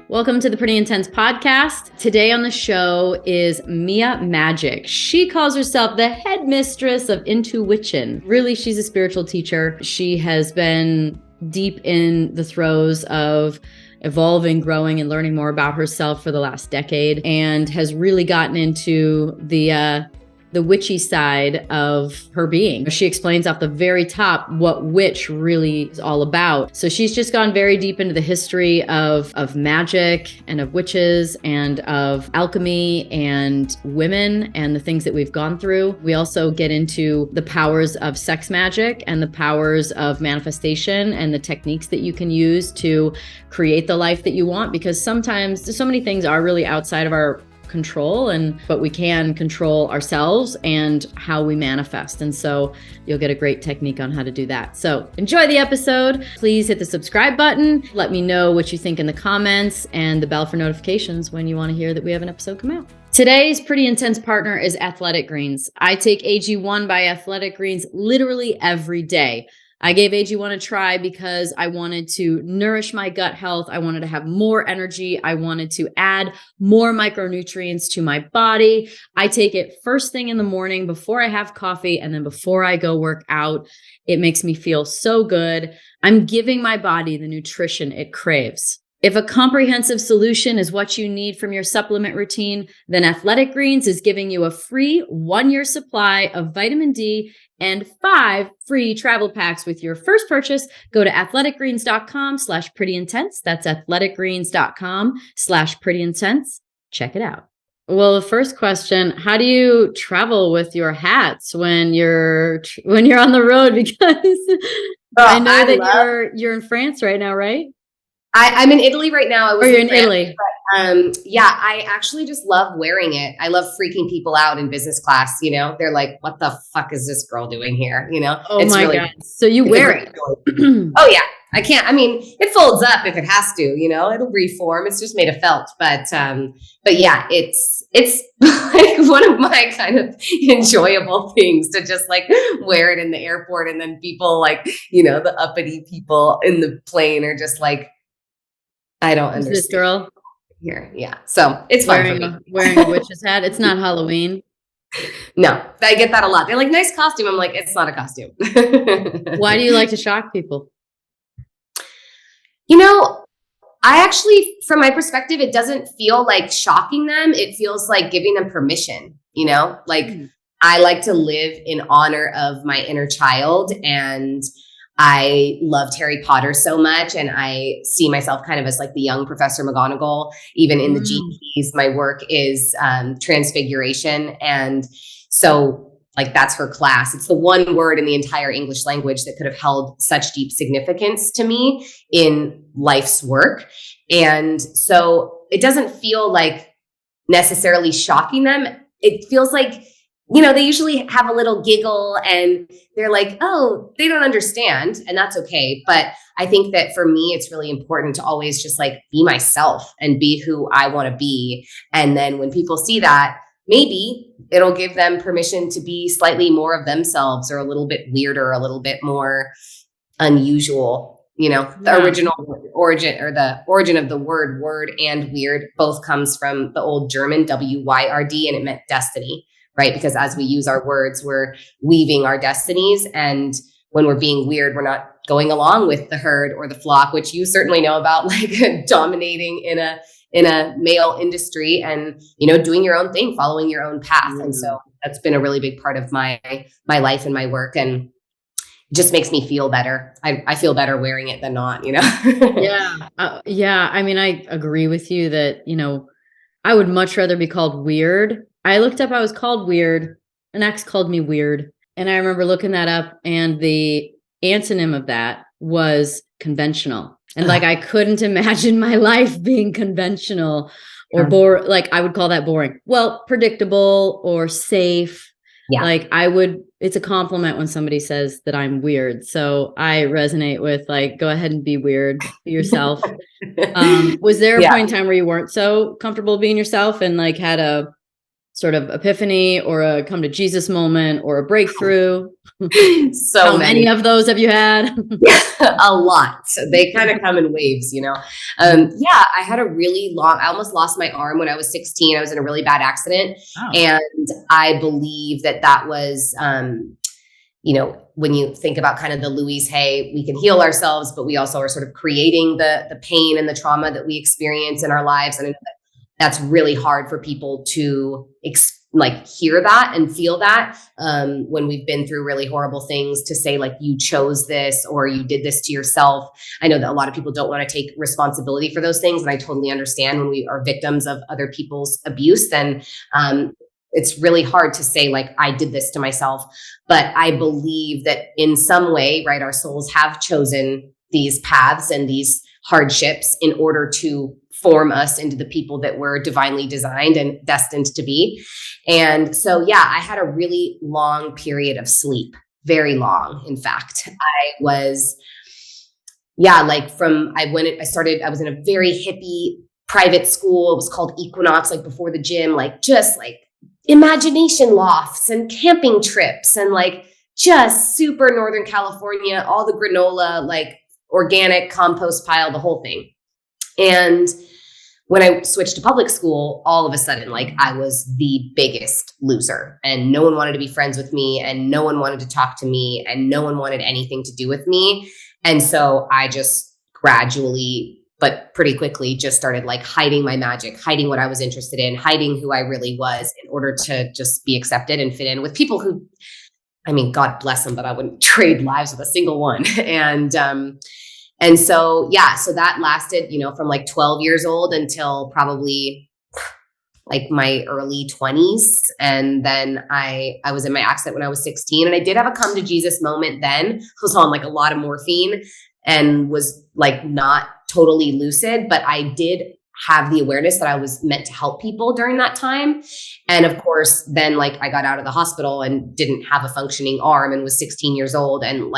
Welcome to the Pretty Intense podcast. Today on the show is Mia Magik. She calls herself the head mistress of IntuWitchin. Really, she's a spiritual teacher. She has been deep in the throes of evolving, growing, and learning more about herself for the last decade, and has really gotten into the witchy side of her being. She explains off the very top what witch really is all about. So she's just gone very deep into the history of magic and of witches and of alchemy and women and the things that we've gone through. We also get into the powers of sex magic and the powers of manifestation and the techniques that you can use to create the life that you want, because sometimes so many things are really outside of our control, but we can control ourselves and how we manifest. And so you'll get a great technique on how to do that. So enjoy the episode. Please hit the subscribe button. Let me know what you think in the comments and the bell for notifications when you want to hear that we have an episode come out. Today's Pretty Intense partner is Athletic Greens. I take AG1 by Athletic Greens literally every day. I gave AG1 a try because I wanted to nourish my gut health. I wanted to have more energy. I wanted to add more micronutrients to my body. I take it first thing in the morning before I have coffee and then before I go work out. It makes me feel so good. I'm giving my body the nutrition it craves. If a comprehensive solution is what you need from your supplement routine, then Athletic Greens is giving you a free 1-year supply of vitamin D and 5 free travel packs with your first purchase. Go to athleticgreens.com/prettyintense. That's athleticgreens.com/prettyintense. Check it out. Well, the first question, how do you travel with your hats when you're on the road? Because I know that you're in France right now, right? I'm in Italy right now. You're in Italy. But, I actually just love wearing it. I love freaking people out in business class. You know, they're like, "What the fuck is this girl doing here?" You know? Oh my God! So you wear it? Oh yeah, I can't. I mean, it folds up if it has to. You know, it'll reform. It's just made of felt. But yeah, it's like one of my kind of enjoyable things to just like wear it in the airport, and then people like, you know, the uppity people in the plane are just like, I don't understand. This girl here. Yeah. So it's fun for me. Wearing a witch's hat. It's not Halloween. No, I get that a lot. They're like, nice costume. I'm like, it's not a costume. Why do you like to shock people? You know, I actually, from my perspective, it doesn't feel like shocking them. It feels like giving them permission, you know, like I like to live in honor of my inner child, and I loved Harry Potter so much, and I see myself kind of as like the young Professor McGonagall. Even in the GPs, my work is transfiguration. And so like that's her class. It's the one word in the entire English language that could have held such deep significance to me in life's work. And so it doesn't feel like necessarily shocking them. It feels like, you know, they usually have a little giggle and they're like, oh, they don't understand. And that's okay. But I think that for me, it's really important to always just like be myself and be who I want to be. And then when people see that, maybe it'll give them permission to be slightly more of themselves, or a little bit weirder, a little bit more unusual. You know, the original origin, or the origin of the word and weird, both comes from the old German WYRD, and it meant destiny. Right? Because as we use our words, we're weaving our destinies. And when we're being weird, we're not going along with the herd or the flock, which you certainly know about, like dominating in a male industry and, you know, doing your own thing, following your own path. And so that's been a really big part of my life and my work. And it just makes me feel better. I feel better wearing it than not, you know? Yeah. I mean, I agree with you that, you know, I would much rather be called weird. I looked up, I was called weird. An ex called me weird. And I remember looking that up, and the antonym of that was conventional. And like, I couldn't imagine my life being conventional or boring. Like, I would call that boring. Well, predictable or safe. Yeah. Like it's a compliment when somebody says that I'm weird. So I resonate with like, go ahead and be weird, be yourself. Was there a point in time where you weren't so comfortable being yourself and like had a sort of epiphany or a come to Jesus moment or a breakthrough? So how many of those have you had? A lot. So they kind of come in waves, yeah, I had a really I almost lost my arm when I was 16. I was in a really bad accident. Oh. And I believe that was, when you think about kind of the Louise Hay, we can heal ourselves, but we also are sort of creating the pain and the trauma that we experience in our lives. And that's really hard for people to hear that and feel that when we've been through really horrible things, to say like you chose this or you did this to yourself. I know that a lot of people don't want to take responsibility for those things. And I totally understand when we are victims of other people's abuse, then it's really hard to say like, I did this to myself. But I believe that in some way, right, our souls have chosen these paths and these hardships in order to form us into the people that we're divinely designed and destined to be. And so, I had a really long period of sleep, very long. In fact, I was, I was in a very hippie private school. It was called Equinox, like before the gym, just imagination lofts and camping trips and just super Northern California, all the granola, organic compost pile, the whole thing. And when I switched to public school, all of a sudden, I was the biggest loser and no one wanted to be friends with me and no one wanted to talk to me and no one wanted anything to do with me. And so I just gradually, but pretty quickly, just started hiding my magic, hiding what I was interested in, hiding who I really was in order to just be accepted and fit in with people who, God bless them, but I wouldn't trade lives with a single one. And so that lasted, from 12 years old until probably my early 20s. And then I was in my accident when I was 16, and I did have a come to Jesus moment then. I was on a lot of morphine and was not totally lucid, but I did have the awareness that I was meant to help people during that time. And of course, then I got out of the hospital and didn't have a functioning arm and was 16 years old and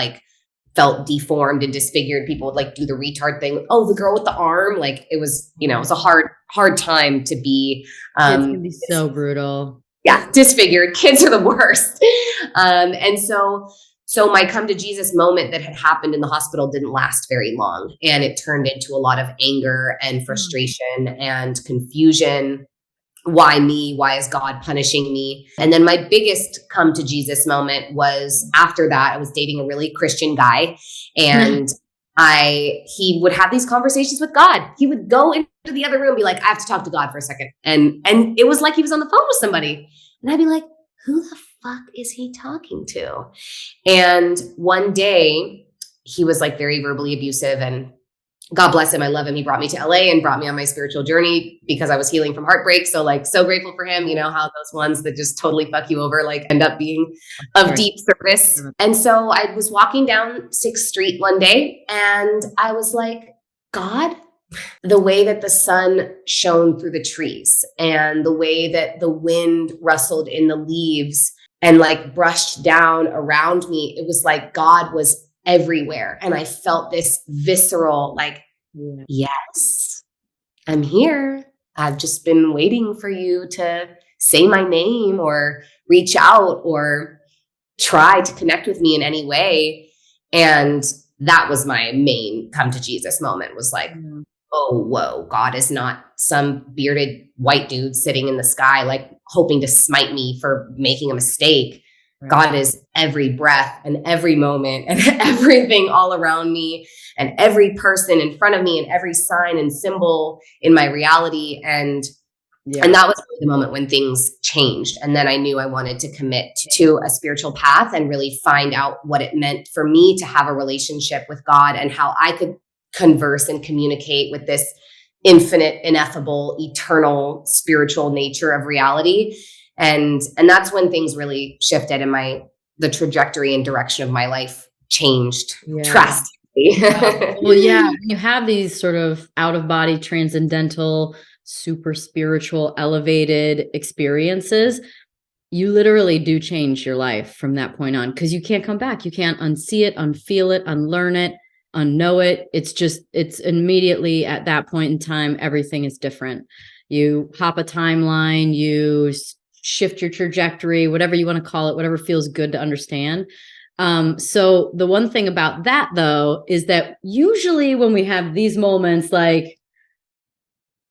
felt deformed and disfigured. People would do the retard thing. Oh, the girl with the arm. It was, it was a hard time to be. It's gonna be so brutal. Yeah. Disfigured. Kids are the worst. And so my come to Jesus moment that had happened in the hospital didn't last very long. And it turned into a lot of anger and frustration and confusion. Why me? Why is God punishing me? And then my biggest come to Jesus moment was after that. I was dating a really Christian guy, and he would have these conversations with God. He would go into the other room and be like, I have to talk to God for a second. And it was like he was on the phone with somebody. And I'd be like, who the fuck is he talking to? And one day he was very verbally abusive, and God bless him. I love him. He brought me to LA and brought me on my spiritual journey because I was healing from heartbreak. So so grateful for him, how those ones that just totally fuck you over, end up being of deep service. And so I was walking down 6th Street one day and I was like, God, the way that the sun shone through the trees and the way that the wind rustled in the leaves and brushed down around me, it was God was everywhere. And I felt this visceral, yes, I'm here. I've just been waiting for you to say my name or reach out or try to connect with me in any way. And that was my main come to Jesus moment, was oh, whoa, God is not some bearded white dude sitting in the sky, hoping to smite me for making a mistake. God is every breath and every moment and everything all around me and every person in front of me and every sign and symbol in my reality. And that was really the moment when things changed. And then I knew I wanted to commit to a spiritual path and really find out what it meant for me to have a relationship with God and how I could converse and communicate with this infinite, ineffable, eternal, spiritual nature of reality. And that's when things really shifted and the trajectory and direction of my life changed drastically. Well, yeah, you have these sort of out of body, transcendental, super spiritual, elevated experiences. You literally do change your life from that point on, because you can't come back. You can't unsee it, unfeel it, unlearn it, unknow it. It's immediately at that point in time, everything is different. You hop a timeline, you shift your trajectory, whatever you want to call it, whatever feels good to understand. So the one thing about that though, is that usually when we have these moments, like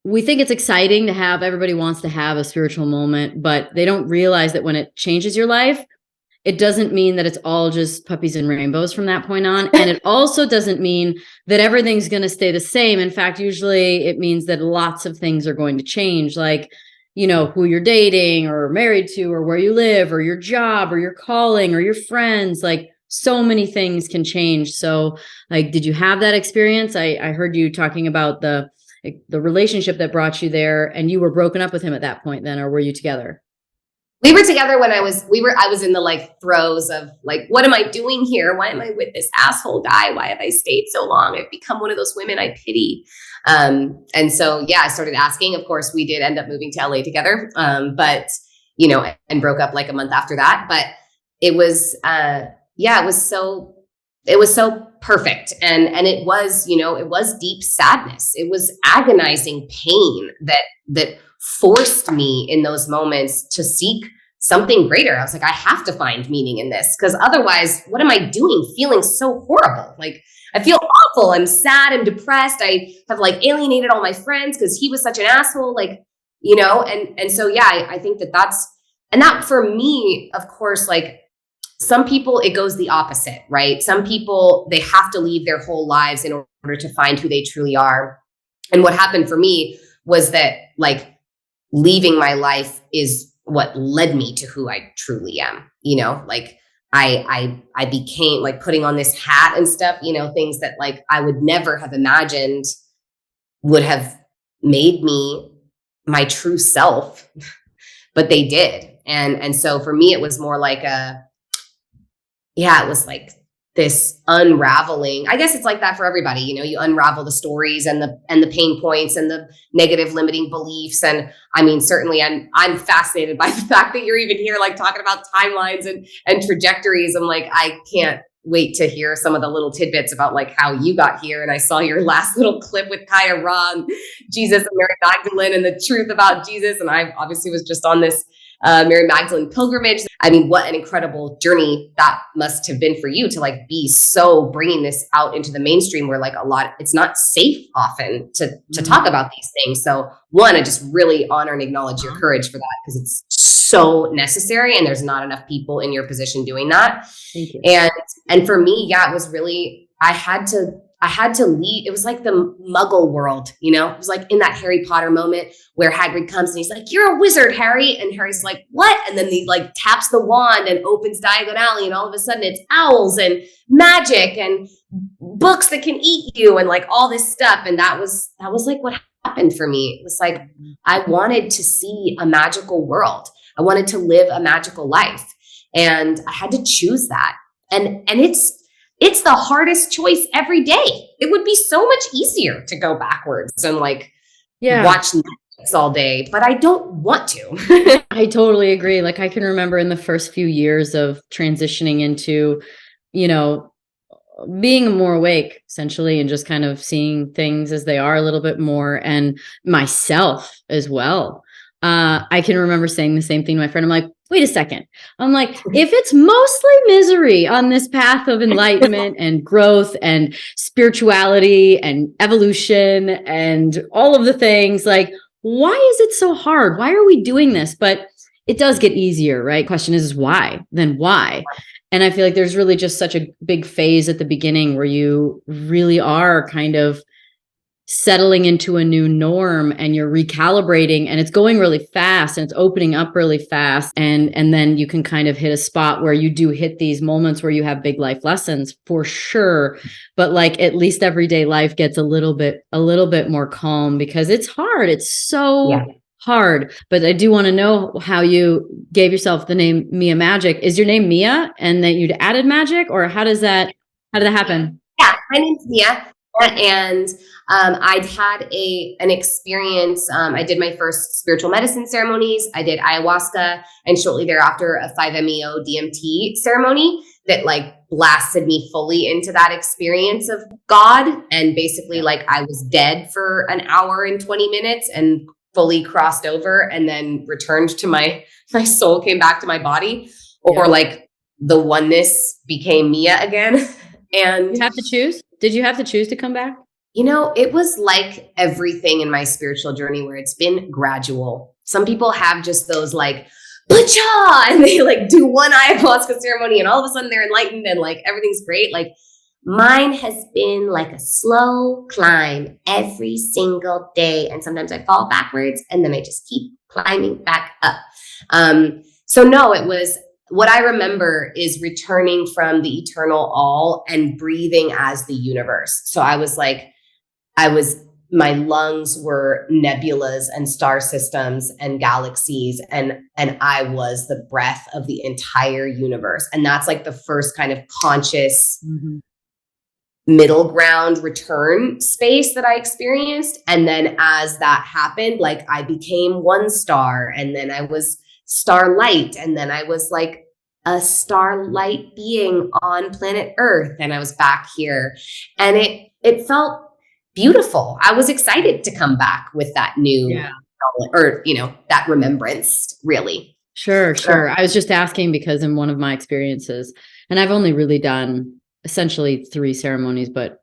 we think it's exciting to have, everybody wants to have a spiritual moment, but they don't realize that when it changes your life, it doesn't mean that it's all just puppies and rainbows from that point on. And it also doesn't mean that everything's going to stay the same. In fact, usually it means that lots of things are going to change, like, you know, who you're dating or married to, or where you live, or your job, or your calling, or your friends. Like, so many things can change. So, like, did you have that experience? I heard you talking about the relationship that brought you there, and you were broken up with him at that point then, or were you together? We were together when I was in the like throes of like, what am I doing here? Why am I with this asshole guy? Why have I stayed so long? I've become one of those women I pity. And so, yeah, I started asking. Of course, we did end up moving to LA together. But, you know, and broke up like a month after that. But it was, it was so perfect. And it was, you know, it was deep sadness. It was agonizing pain that forced me in those moments to seek something greater. I was like, I have to find meaning in this, because otherwise, what am I doing feeling so horrible? Like, I feel awful. I'm sad. I'm depressed. I have like alienated all my friends because he was such an asshole. Like, you know, and so, yeah, I think that for me, of course, like, some people, it goes the opposite, right? Some people, they have to leave their whole lives in order to find who they truly are. And what happened for me was that, like, leaving my life is what led me to who I truly am. You know, like I became like putting on this hat and stuff, you know, things that like I would never have imagined would have made me my true self, but they did. And so for me, it was more like it was like this unraveling. I guess it's like that for everybody. You know, you unravel the stories and the pain points and the negative limiting beliefs. And I mean, certainly I'm fascinated by the fact that you're even here, like talking about timelines and trajectories. I'm like, I can't wait to hear some of the little tidbits about like how you got here. And I saw your last little clip with Kaya Ron, Jesus and Mary Magdalene, and the truth about Jesus. And I obviously was just on this Mary Magdalene pilgrimage. I mean, what an incredible journey that must have been for you to like be so bringing this out into the mainstream where like it's not safe often to talk about these things. So one, I just really honor and acknowledge your courage for that, because it's so necessary and there's not enough people in your position doing that. Thank you. And for me, yeah, it was really, I had to leave. It was like the Muggle world, you know, it was like in that Harry Potter moment where Hagrid comes and he's like, "You're a wizard, Harry." And Harry's like, "What?" And then he like taps the wand and opens Diagon Alley. And all of a sudden it's owls and magic and books that can eat you and like all this stuff. And that was like what happened for me. It was like, I wanted to see a magical world. I wanted to live a magical life. And I had to choose that. And it's the hardest choice every day. It would be so much easier to go backwards and like watch Netflix all day, but I don't want to. I totally agree. Like, I can remember in the first few years of transitioning into, you know, being more awake essentially, and just kind of seeing things as they are a little bit more, and myself as well. I can remember saying the same thing to my friend. I'm like, wait a second. I'm like, if it's mostly misery on this path of enlightenment and growth and spirituality and evolution and all of the things, like, why is it so hard? Why are we doing this? But it does get easier, right? Question is why? Then why? And I feel like there's really just such a big phase at the beginning where you really are kind of settling into a new norm, and you're recalibrating, and it's going really fast and it's opening up really fast. And then you can kind of hit a spot where you do hit these moments where you have big life lessons for sure. But like, at least everyday life gets a little bit more calm, because it's hard. It's so hard. But I do want to know how you gave yourself the name Mia Magik. Is your name Mia and that you'd added magic, or how did that happen? Yeah, my name's Mia. And I'd had an experience. I did my first spiritual medicine ceremonies. I did ayahuasca, and shortly thereafter a 5-MeO DMT ceremony that like blasted me fully into that experience of God. And basically like I was dead for an hour and 20 minutes and fully crossed over and then returned to my soul came back to my body, or like the oneness became Mia again. And you have to choose. Did you have to choose to come back? It was like everything in my spiritual journey where it's been gradual. Some people have just those like, Bacha! And they like do one ayahuasca ceremony and all of a sudden they're enlightened and like everything's great. Like mine has been like a slow climb every single day. And sometimes I fall backwards and then I just keep climbing back up. So no, it was, what I remember is returning from the eternal all and breathing as the universe. So my lungs were nebulas and star systems and galaxies. And I was the breath of the entire universe. And that's like the first kind of conscious middle ground return space that I experienced. And then as that happened, like I became one star, and then I was starlight. And then I was like a starlight being on planet Earth. And I was back here, and it felt beautiful. I was excited to come back with that new, or, that remembrance, really. Sure. I was just asking because in one of my experiences, and I've only really done essentially 3 ceremonies, but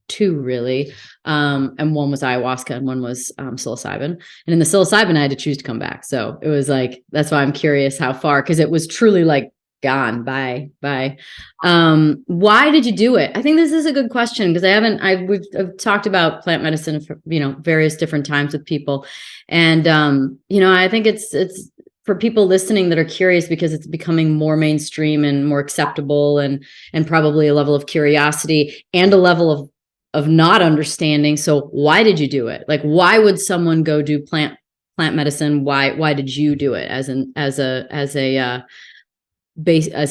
2 really. And one was ayahuasca and one was psilocybin. And in the psilocybin, I had to choose to come back. So it was like, that's why I'm curious how far, because it was truly like, gone. Bye. Why did you do it? I think this is a good question because I've talked about plant medicine for, various different times with people. And, I think it's for people listening that are curious because it's becoming more mainstream and more acceptable, and probably a level of curiosity and a level of not understanding. So why did you do it? Like, why would someone go do plant medicine? Why did you do it as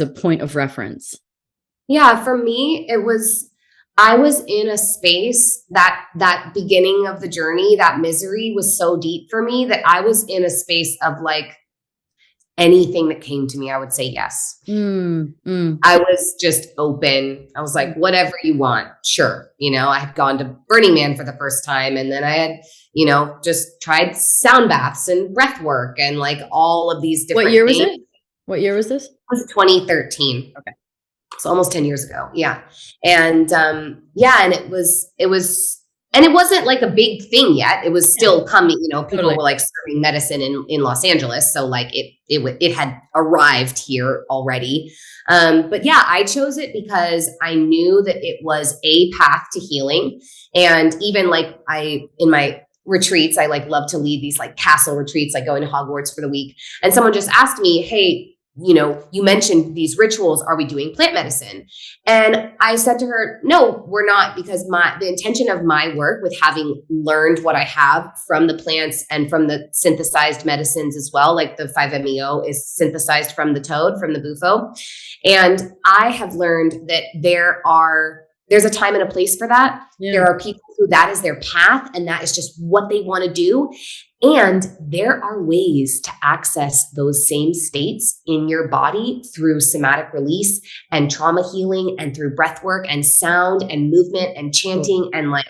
a point of reference? Yeah, for me, I was in a space that beginning of the journey, that misery was so deep for me that I was in a space of like anything that came to me, I would say yes. I was just open. I was like, whatever you want. Sure. I had gone to Burning Man for the first time. And then I had, just tried sound baths and breath work and like all of these different things. What year was this? It was 2013. Okay. So almost 10 years ago. Yeah. And and it wasn't like a big thing yet. It was still coming, people were like serving medicine in Los Angeles. So like it had arrived here already. But yeah, I chose it because I knew that it was a path to healing. And even like in my retreats, I like love to lead these like castle retreats, like going to Hogwarts for the week. And someone just asked me, hey, you mentioned these rituals. Are we doing plant medicine? And I said to her, no, we're not, because the intention of my work, with having learned what I have from the plants and from the synthesized medicines as well, like the 5-MeO is synthesized from the toad, from the bufo. And I have learned that there's a time and a place for that. Yeah. There are people who that is their path and that is just what they want to do. And there are ways to access those same states in your body through somatic release and trauma healing and through breath work and sound and movement and chanting. And like,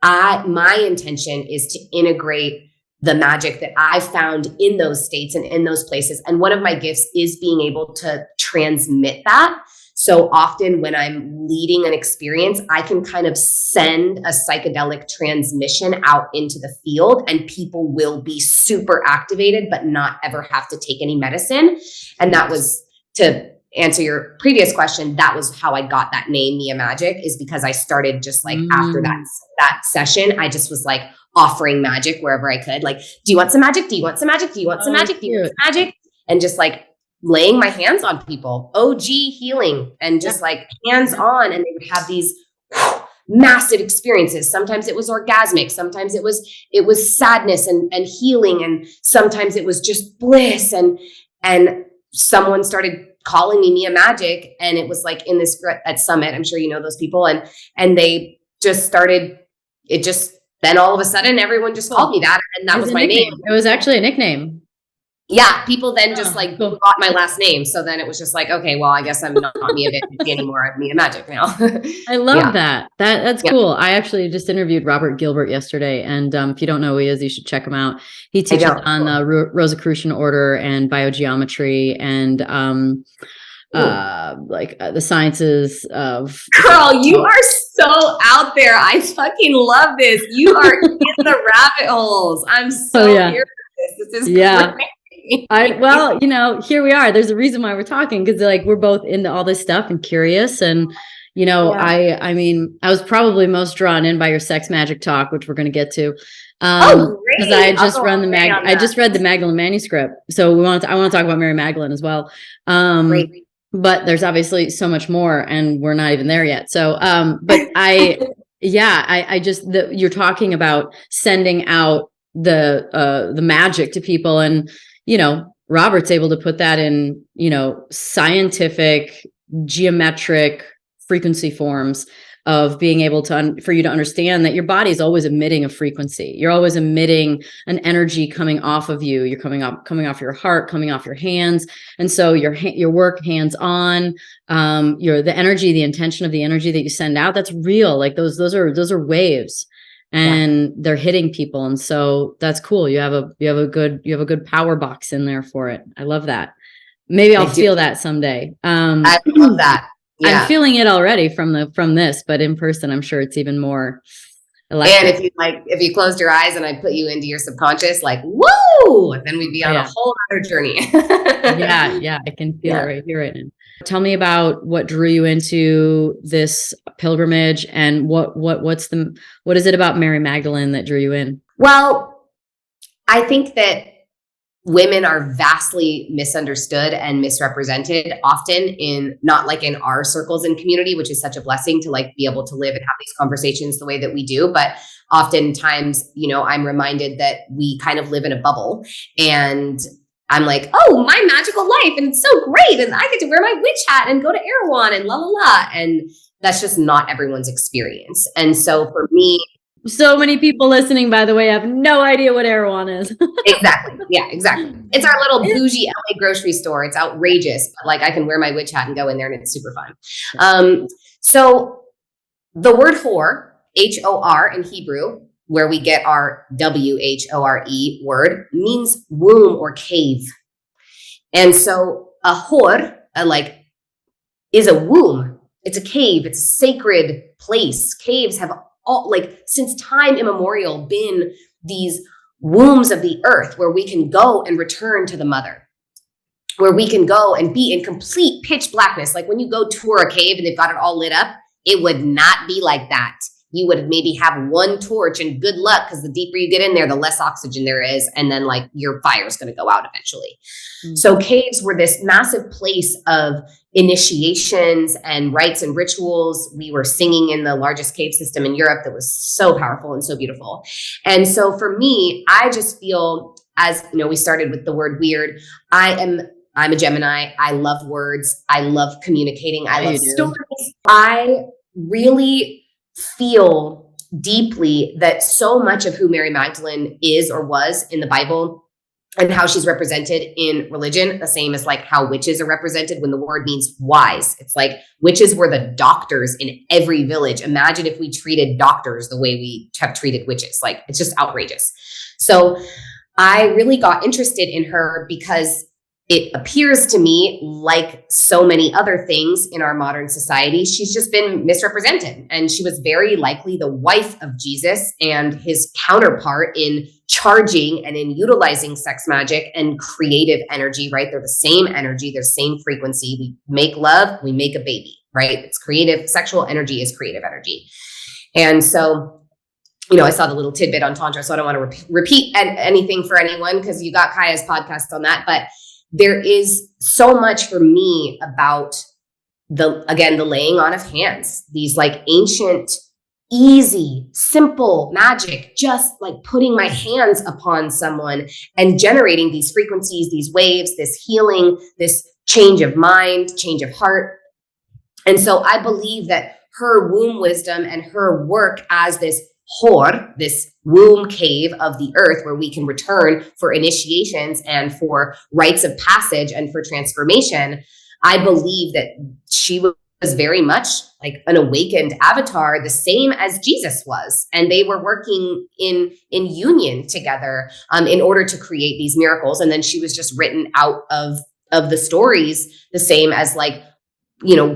my intention is to integrate the magic that I found in those states and in those places. And one of my gifts is being able to transmit that. So often when I'm leading an experience, I can kind of send a psychedelic transmission out into the field and people will be super activated, but not ever have to take any medicine. And that was, to answer your previous question, that was how I got that name, Mia Magik, is because I started just like after that session, I just was like offering magic wherever I could. Like, do you want some magic? Do you want some magic? Do you want some magic? Do you want some magic? And just like laying my hands on people, OG healing, and just like hands on. And they would have these massive experiences. Sometimes it was orgasmic. Sometimes it was sadness and healing. And sometimes it was just bliss. And someone started calling me Mia Magik. And it was like in this at Summit, I'm sure you know those people. And they just started, then all of a sudden everyone just called me that. And that was my name. It was actually a nickname. Yeah, people then just cool. got my last name. So then it was just like, okay, well, I guess I'm not Mia Magik anymore. I'm Mia Magik now. I love Yeah. that's cool. I actually just interviewed Robert Gilbert yesterday, and if you don't know who he is, you should check him out. He teaches on the Rosicrucian order and biogeometry and the sciences of. Girl, you are so out there. I fucking love this. You are in the rabbit holes. I'm so here for this. This is great. Here we are. There's a reason why we're talking, because we're both into all this stuff and curious. And, I mean, I was probably most drawn in by your sex magic talk, which we're going to get to. Because I just read the Magdalene manuscript. So I want to talk about Mary Magdalene as well. Great. But there's obviously so much more, and we're not even there yet. So, you're talking about sending out the magic to people, and Robert's able to put that in scientific, geometric frequency forms of being able to for you to understand that your body is always emitting a frequency. You're always emitting an energy coming off of you. You're coming off your heart, coming off your hands. And so your work hands on, the energy, the intention of the energy that you send out, that's real. Like those are waves, and they're hitting people. And so that's cool. You have a good power box in there for it. I love that. Maybe I'll feel that someday. I love that. Yeah. I'm feeling it already from this, but in person, I'm sure it's even more electric. And if you closed your eyes and I put you into your subconscious, woo, then we'd be on a whole other journey. Yeah, I can feel it right here, right now. Tell me about what drew you into this pilgrimage, and what is it about Mary Magdalene that drew you in? Well, I think that women are vastly misunderstood and misrepresented, often not in our circles and community, which is such a blessing to be able to live and have these conversations the way that we do. But oftentimes, I'm reminded that we kind of live in a bubble, and I'm like, oh, my magical life, and it's so great, and I get to wear my witch hat and go to Erewhon and la la la. And that's just not everyone's experience. And so for me, so many people listening, by the way, have no idea what Erewhon is. Exactly. Yeah, exactly. It's our little bougie LA grocery store. It's outrageous, but I can wear my witch hat and go in there, and it's super fun. So the word whore, H-O-R in Hebrew, where we get our W-H-O-R-E word, means womb or cave. And so a whore, is a womb. It's a cave. It's a sacred place. Caves have since time immemorial been these wombs of the earth where we can go and return to the mother, where we can go and be in complete pitch blackness. Like when you go tour a cave and they've got it all lit up, it would not be like that. You would maybe have one torch, and good luck, because the deeper you get in there, the less oxygen there is. And then your fire is going to go out eventually. Mm-hmm. So caves were this massive place of initiations and rites and rituals. We were singing in the largest cave system in Europe that was so powerful and so beautiful. And so for me, I just feel, as we started with the word weird, I'm a Gemini. I love words. I love communicating. I love stories. I really feel deeply that so much of who Mary Magdalene is or was in the Bible, and how she's represented in religion, the same as how witches are represented when the word means wise. It's witches were the doctors in every village. Imagine if we treated doctors the way we have treated witches. It's just outrageous. So I really got interested in her because it appears to me, like so many other things in our modern society, she's just been misrepresented. And she was very likely the wife of Jesus and his counterpart in charging and in utilizing sex magic and creative energy, right? They're the same energy, they're the same frequency. We make love, we make a baby, right? It's creative. Sexual energy is creative energy. And so, I saw the little tidbit on Tantra, so I don't want to repeat anything for anyone, because you got Kaya's podcast on that. But there is so much for me about the laying on of hands, these ancient, easy, simple magic, just putting my hands upon someone and generating these frequencies, these waves, this healing, this change of mind, change of heart. And so I believe that her womb wisdom and her work as this hor, this womb cave of the earth where we can return for initiations and for rites of passage and for transformation, I believe that she was very much like an awakened avatar, the same as Jesus was. And they were working in union together in order to create these miracles. And then she was just written out of the stories, the same as like,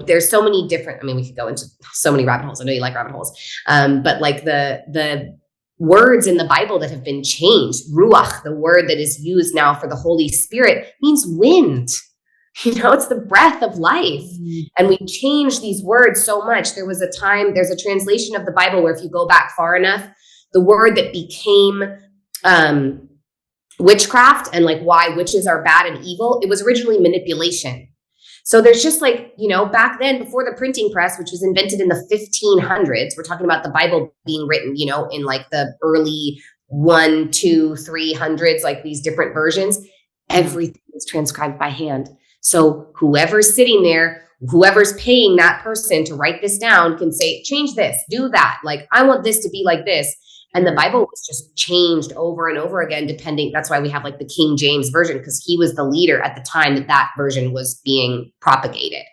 there's so many different, we could go into so many rabbit holes. I know you like rabbit holes. But like the words in the Bible that have been changed, ruach, the word that is used now for the Holy Spirit, means wind. It's the breath of life. And we change these words so much. There's a translation of the Bible where if you go back far enough, the word that became witchcraft and like why witches are bad and evil, it was originally manipulation. So there's just like, back then before the printing press, which was invented in the 1500s, we're talking about the Bible being written, in like the early 1, 2, 300s, like these different versions, everything was transcribed by hand. So whoever's sitting there, whoever's paying that person to write this down can say, change this, do that. Like, I want this to be like this. And the Bible was just changed over and over again, depending. That's why we have like the King James version, because he was the leader at the time that version was being propagated.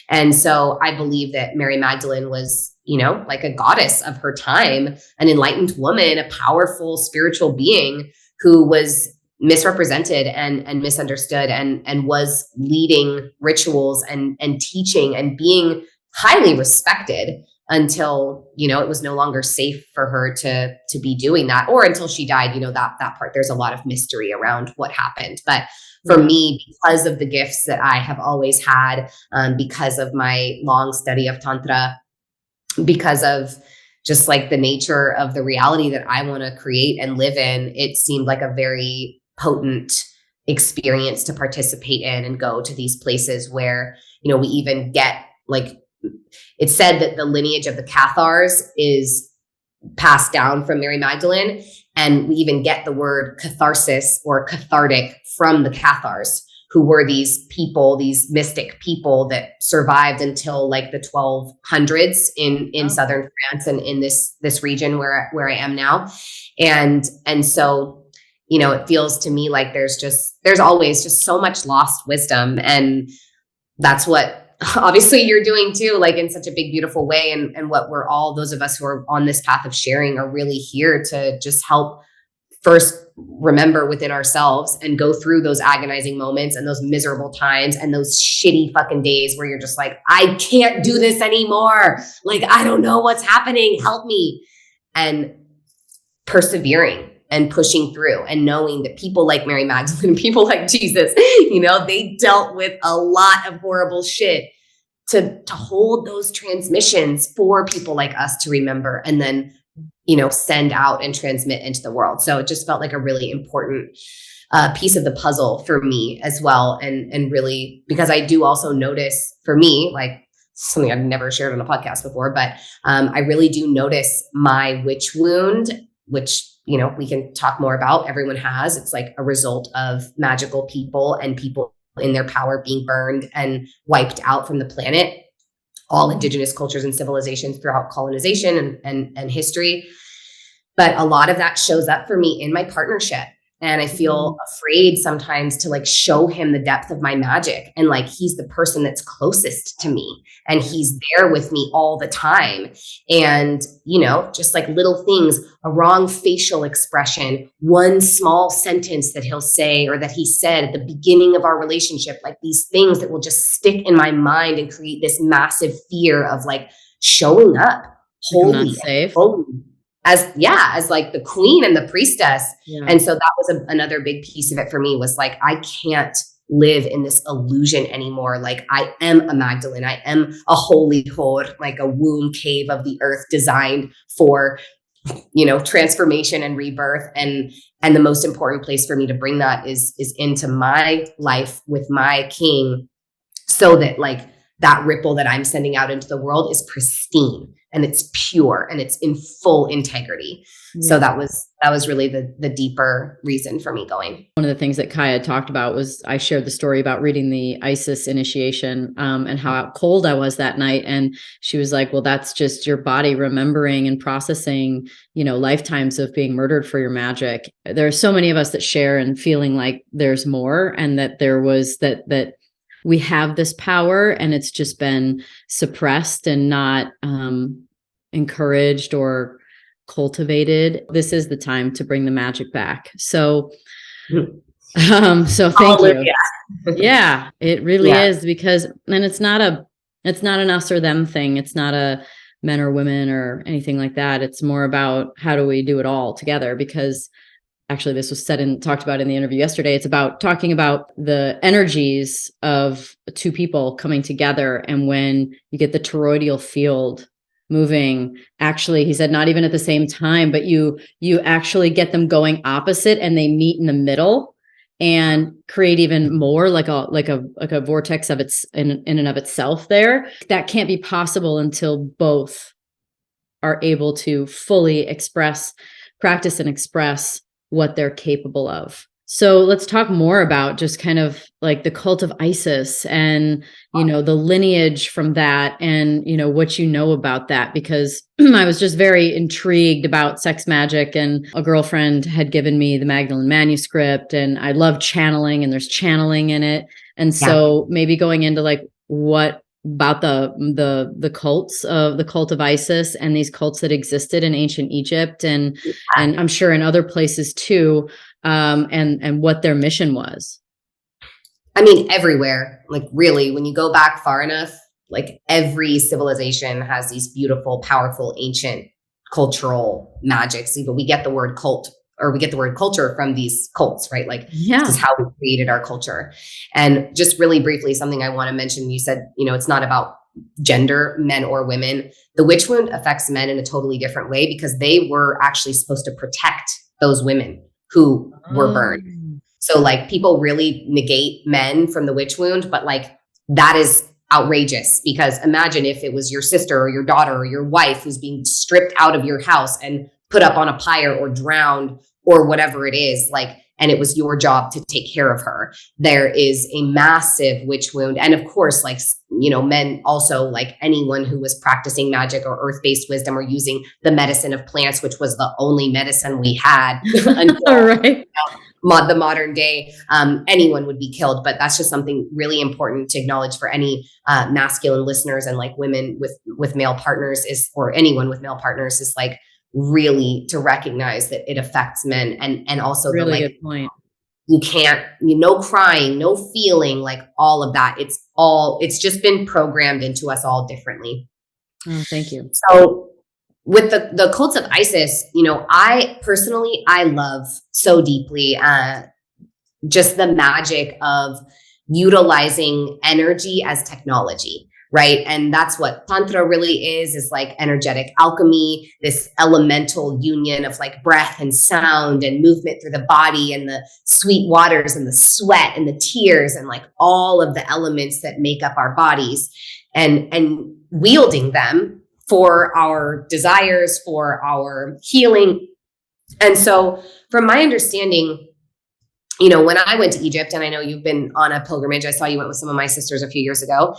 And so I believe that Mary Magdalene was, like a goddess of her time, an enlightened woman, a powerful spiritual being who was misrepresented and misunderstood and was leading rituals and teaching and being highly respected until, it was no longer safe for her to be doing that, or until she died, that part, there's a lot of mystery around what happened. But for me, because of the gifts that I have always had, because of my long study of Tantra, because of just like the nature of the reality that I want to create and live in, it seemed like a very potent experience to participate in and go to these places where, we even get like, it's said that the lineage of the Cathars is passed down from Mary Magdalene. And we even get the word catharsis or cathartic from the Cathars, who were these people, these mystic people that survived until like the 1200s in southern France and in this region where I am now. And so, it feels to me like there's always just so much lost wisdom. And that's what obviously you're doing too, like in such a big, beautiful way. And what we're all, those of us who are on this path of sharing, are really here to just help first remember within ourselves and go through those agonizing moments and those miserable times and those shitty fucking days where you're just like, I can't do this anymore. Like, I don't know what's happening. Help me. And persevering and pushing through and knowing that people like Mary Magdalene, people like Jesus, they dealt with a lot of horrible shit to hold those transmissions for people like us to remember and then, send out and transmit into the world. So it just felt like a really important piece of the puzzle for me as well. And really, because I do also notice for me, like something I've never shared on a podcast before, but I really do notice my witch wound, which we can talk more about. Everyone has. It's like a result of magical people and people in their power being burned and wiped out from the planet, all indigenous cultures and civilizations throughout colonization and history. But a lot of that shows up for me in my partnership. And I feel afraid sometimes to like show him the depth of my magic. And like, he's the person that's closest to me and he's there with me all the time. And, just like little things, a wrong facial expression, one small sentence that he'll say, or that he said at the beginning of our relationship, like these things that will just stick in my mind and create this massive fear of like showing up holy, safe. As like the queen and the priestess. Yeah. And so that was another big piece of it for me, was like, I can't live in this illusion anymore. Like, I am a Magdalene. I am a holy hor, like a womb cave of the earth designed for, transformation and rebirth. And the most important place for me to bring that is into my life with my king, so that like that ripple that I'm sending out into the world is pristine. and it's pure and it's in full integrity. So that was really the deeper reason for me going. One of the things that Kaya talked about was I shared the story about reading the Isis initiation and how cold I was that night. And she was like, well, that's just your body remembering and processing, lifetimes of being murdered for your magic. There are so many of us that share and feeling like there's more, and that there was that we have this power and it's just been suppressed and not encouraged or cultivated. This is the time to bring the magic back. So thank you. Yeah, it really is, because, and it's not an us or them thing. It's not a men or women or anything like that. It's more about how do we do it all together? Because actually this was said and talked about in the interview yesterday. It's about talking about the energies of two people coming together. And when you get the toroidal field moving, actually, he said, not even at the same time, but you actually get them going opposite and they meet in the middle and create even more like a vortex of its in and of itself there. That can't be possible until both are able to fully practice and express what they're capable of. So let's talk more about just kind of like the cult of Isis and, the lineage from that and, what you know about that, because I was just very intrigued about sex magic, and a girlfriend had given me the Magdalene manuscript, and I love channeling, and there's channeling in it. And so maybe going into like what about the cults of the cult of Isis and these cults that existed in ancient Egypt and I'm sure in other places too, and what their mission was. I mean, everywhere, like really, when you go back far enough, like every civilization has these beautiful, powerful, ancient cultural magics. But we get the word cult, or we get the word culture from these cults, right? Like this is how we created our culture. And just really briefly, something I want to mention, you said, it's not about gender, men or women. The witch wound affects men in a totally different way, because they were actually supposed to protect those women who were burned. So like people really negate men from the witch wound, but like that is outrageous, because imagine if it was your sister or your daughter or your wife who's being stripped out of your house and put up on a pyre or drowned or whatever it is, like, and it was your job to take care of her. There is a massive witch wound. And of course, like, men also, like anyone who was practicing magic or earth-based wisdom or using the medicine of plants, which was the only medicine we had until the modern day, anyone would be killed. But that's just something really important to acknowledge for any masculine listeners, and like women with male partners or anyone with male partners is like, really to recognize that it affects men, and also really good point. You can't, no crying, no feeling, like all of that. It's just been programmed into us all differently. Oh, thank you. So with the cults of Isis, I love so deeply just the magic of utilizing energy as technology. Right. And that's what Tantra really is like energetic alchemy, this elemental union of like breath and sound and movement through the body, and the sweet waters and the sweat and the tears and like all of the elements that make up our bodies, and wielding them for our desires, for our healing. And so from my understanding, when I went to Egypt, and I know you've been on a pilgrimage, I saw you went with some of my sisters a few years ago.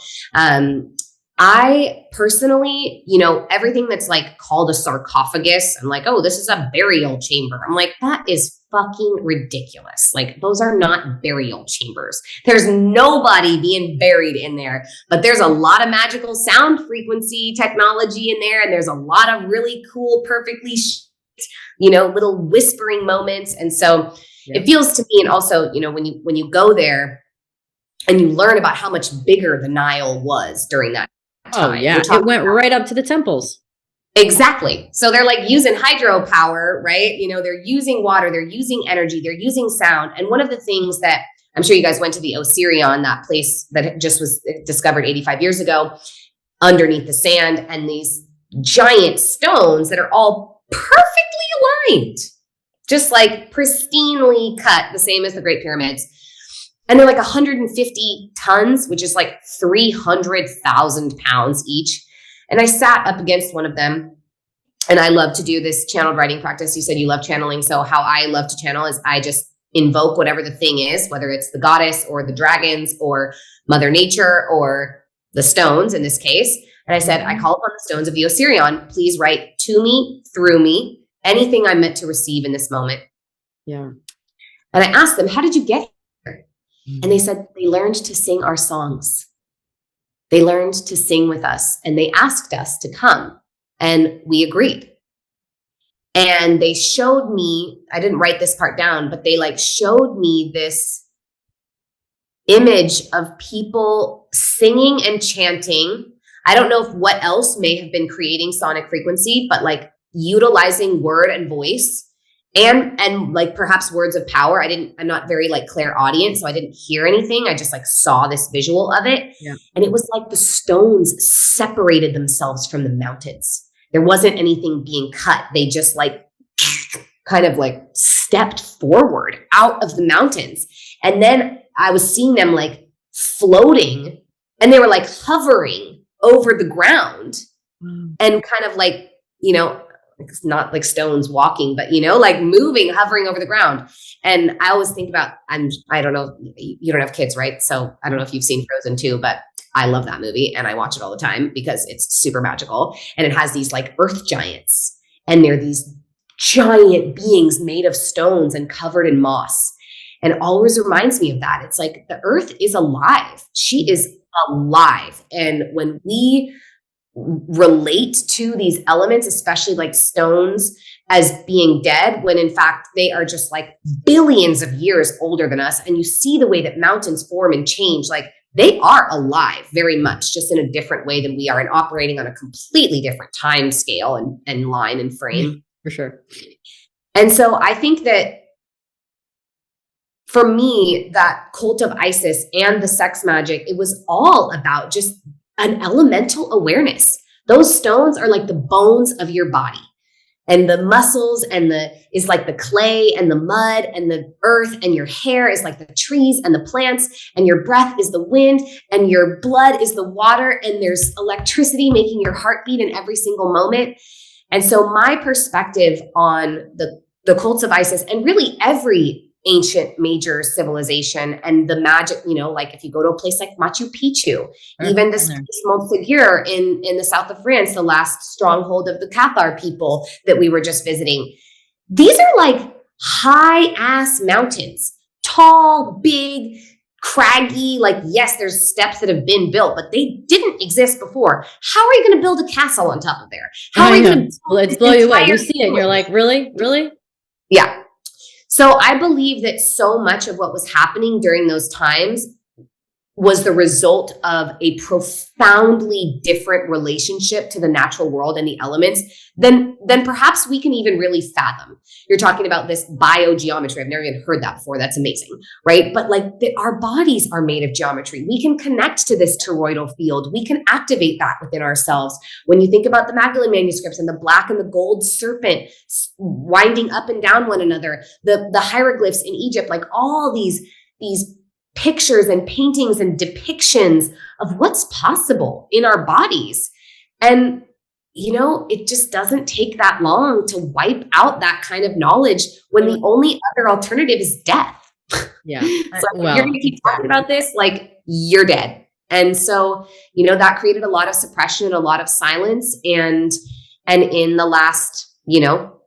I personally, everything that's like called a sarcophagus, I'm like, oh, this is a burial chamber. I'm like, that is fucking ridiculous. Like, those are not burial chambers. There's nobody being buried in there, but there's a lot of magical sound frequency technology in there. And there's a lot of really cool, perfectly, little whispering moments. And so it feels to me, and also, when you go there and you learn about how much bigger the Nile was during that time. Oh yeah, it went right up to the temples. Exactly. So they're like using hydropower, right? They're using water, they're using energy, they're using sound. And one of the things that I'm sure you guys went to, the Osirion, that place that just was discovered 85 years ago, underneath the sand, and these giant stones that are all perfectly aligned. Just like pristinely cut, the same as the Great Pyramids. And they're like 150 tons, which is like 300,000 pounds each. And I sat up against one of them. And I love to do this channeled writing practice. You said you love channeling. So how I love to channel is I just invoke whatever the thing is, whether it's the goddess or the dragons or Mother Nature or the stones in this case. And I said, I call upon the stones of the Osirion. Please write to me, through me, anything I'm meant to receive in this moment. Yeah. And I asked them, how did you get here? And they said, they learned to sing our songs. They learned to sing with us and they asked us to come and we agreed. And they showed me, I didn't write this part down, but they like showed me this image of people singing and chanting. I don't know if what else may have been creating sonic frequency, but like utilizing word and voice and like perhaps words of power. I'm not very like clairaudient, so I didn't hear anything. I just like saw this visual of it. Yeah. And it was like the stones separated themselves from the mountains. There wasn't anything being cut. They just like kind of like stepped forward out of the mountains. And then I was seeing them like floating and they were like hovering over the ground and kind of like, you know, it's not like stones walking, but, you know, like moving, hovering over the ground. And I always think about, I don't know, you don't have kids, right? So I don't know if you've seen Frozen 2, but I love that movie and I watch it all the time because it's super magical. And it has these like earth giants and they're these giant beings made of stones and covered in moss. And always reminds me of that. It's like the earth is alive. She is alive. And when we relate to these elements, especially like stones, as being dead, when in fact they are just like billions of years older than us. And you see the way that mountains form and change, like they are alive very much, just in a different way than we are and operating on a completely different time scale and line and frame. For sure. And so I think that for me, that cult of Isis and the sex magic, it was all about just an elemental awareness. Those stones are like the bones of your body. And the muscles is like the clay and the mud and the earth, and your hair is like the trees and the plants, and your breath is the wind, and your blood is the water, and there's electricity making your heart beat in every single moment. And so my perspective on the cults of Isis, and really every ancient major civilization and the magic, you know, like if you go to a place like Machu Picchu, even this Montségur in the south of France, the last stronghold of the Cathar people that we were just visiting, these are like high ass mountains, tall, big, craggy, like, yes, there's steps that have been built, but they didn't exist before. How are you going to build a castle on top of there? How are you going to blow you away? You see it and you're like, really? Yeah. So I believe that so much of what was happening during those times was the result of a profoundly different relationship to the natural world and the elements than perhaps we can even really fathom. You're talking about this biogeometry. I've never even heard that before. That's amazing, right? But like our bodies are made of geometry. We can connect to this toroidal field. We can activate that within ourselves. When you think about the Magdalene manuscripts and the black and the gold serpent winding up and down one another, the hieroglyphs in Egypt, like all these pictures and paintings and depictions of what's possible in our bodies. And, you know, it just doesn't take that long to wipe out that kind of knowledge when the only other alternative is death. Yeah. So if you're going to keep talking about this, like, you're dead. And so, you know, that created a lot of suppression and a lot of silence. And in the last, you know,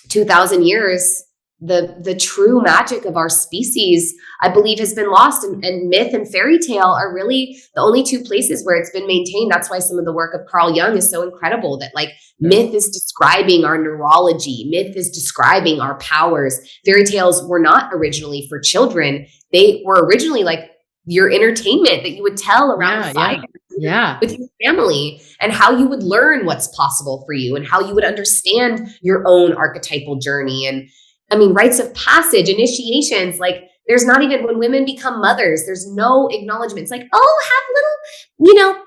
2,000 years, the true magic of our species, I believe, has been lost. And myth and fairy tale are really the only two places where it's been maintained. That's why some of the work of Carl Jung is so incredible, that like myth is describing our neurology. Myth is describing our powers. Fairy tales were not originally for children. They were originally like your entertainment that you would tell around the fire. Yeah. With your family, and how you would learn what's possible for you and how you would understand your own archetypal journey. And I mean, rites of passage, initiations, like there's not even, when women become mothers, there's no acknowledgement. It's like, oh, have little, you know,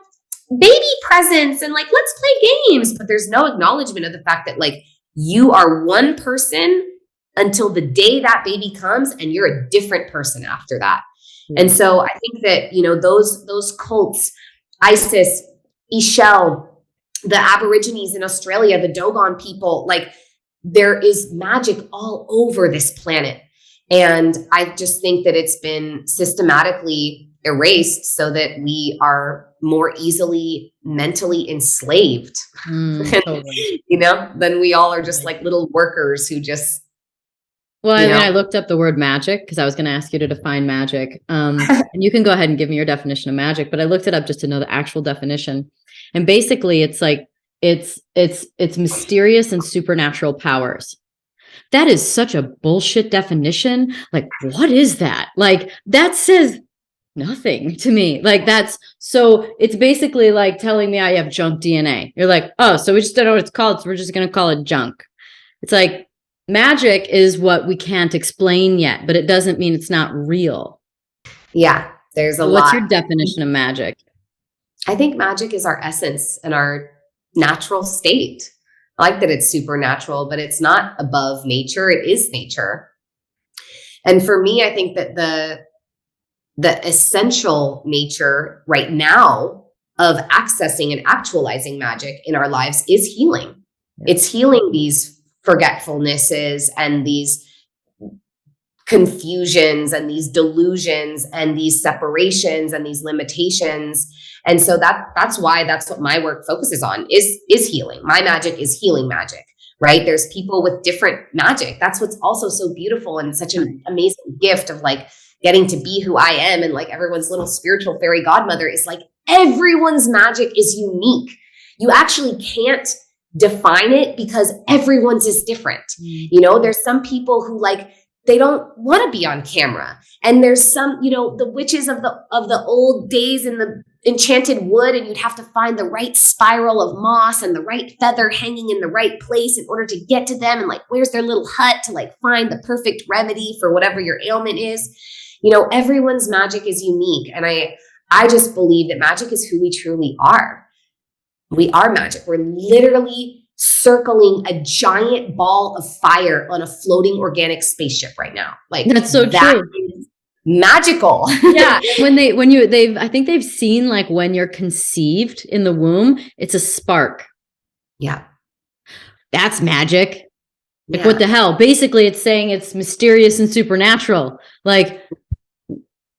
baby presents and like, let's play games. But there's no acknowledgement of the fact that like you are one person until the day that baby comes, and you're a different person after that. Mm-hmm. And so I think that, you know, those cults, Isis, Ishel, the Aborigines in Australia, the Dogon people, like there is magic all over this planet. And I just think that it's been systematically erased so that we are more easily mentally enslaved, Totally. then we all are just like little workers who just, well, I mean, I looked up the word magic because I was going to ask you to define magic. And you can go ahead and give me your definition of magic, but I looked it up just to know the actual definition. And basically it's like, it's mysterious and supernatural powers. That is such a bullshit definition. Like, what is that? Like, that says nothing to me. Like, so it's basically like telling me I have junk DNA. You're like, oh, so we just don't know what it's called, so we're just going to call it junk. It's like, magic is what we can't explain yet, but it doesn't mean it's not real. Yeah, there's a lot. What's your definition of magic? I think magic is our essence and our natural state. I like that it's supernatural, but it's not above nature. It is nature. And for me, I think that the essential nature right now of accessing and actualizing magic in our lives is healing. It's healing these forgetfulnesses and these confusions and these delusions and these separations and these limitations. And so that's what my work focuses on is healing. My magic is healing magic, right? There's people with different magic. That's what's also so beautiful and such an amazing gift of like getting to be who I am. And like everyone's little spiritual fairy godmother is like everyone's magic is unique. You actually can't define it because everyone's is different. There's some people who like, they don't want to be on camera. And there's some, the witches of the old days in the enchanted wood, and you'd have to find the right spiral of moss and the right feather hanging in the right place in order to get to them. And like, where's their little hut to like find the perfect remedy for whatever your ailment is. Everyone's magic is unique. And I just believe that magic is who we truly are. We are magic. We're literally circling a giant ball of fire on a floating organic spaceship right now. Like that's so true. Is magical. Yeah. I think they've seen like when you're conceived in the womb, it's a spark. Yeah. That's magic. Like what the hell? Basically it's saying it's mysterious and supernatural. Like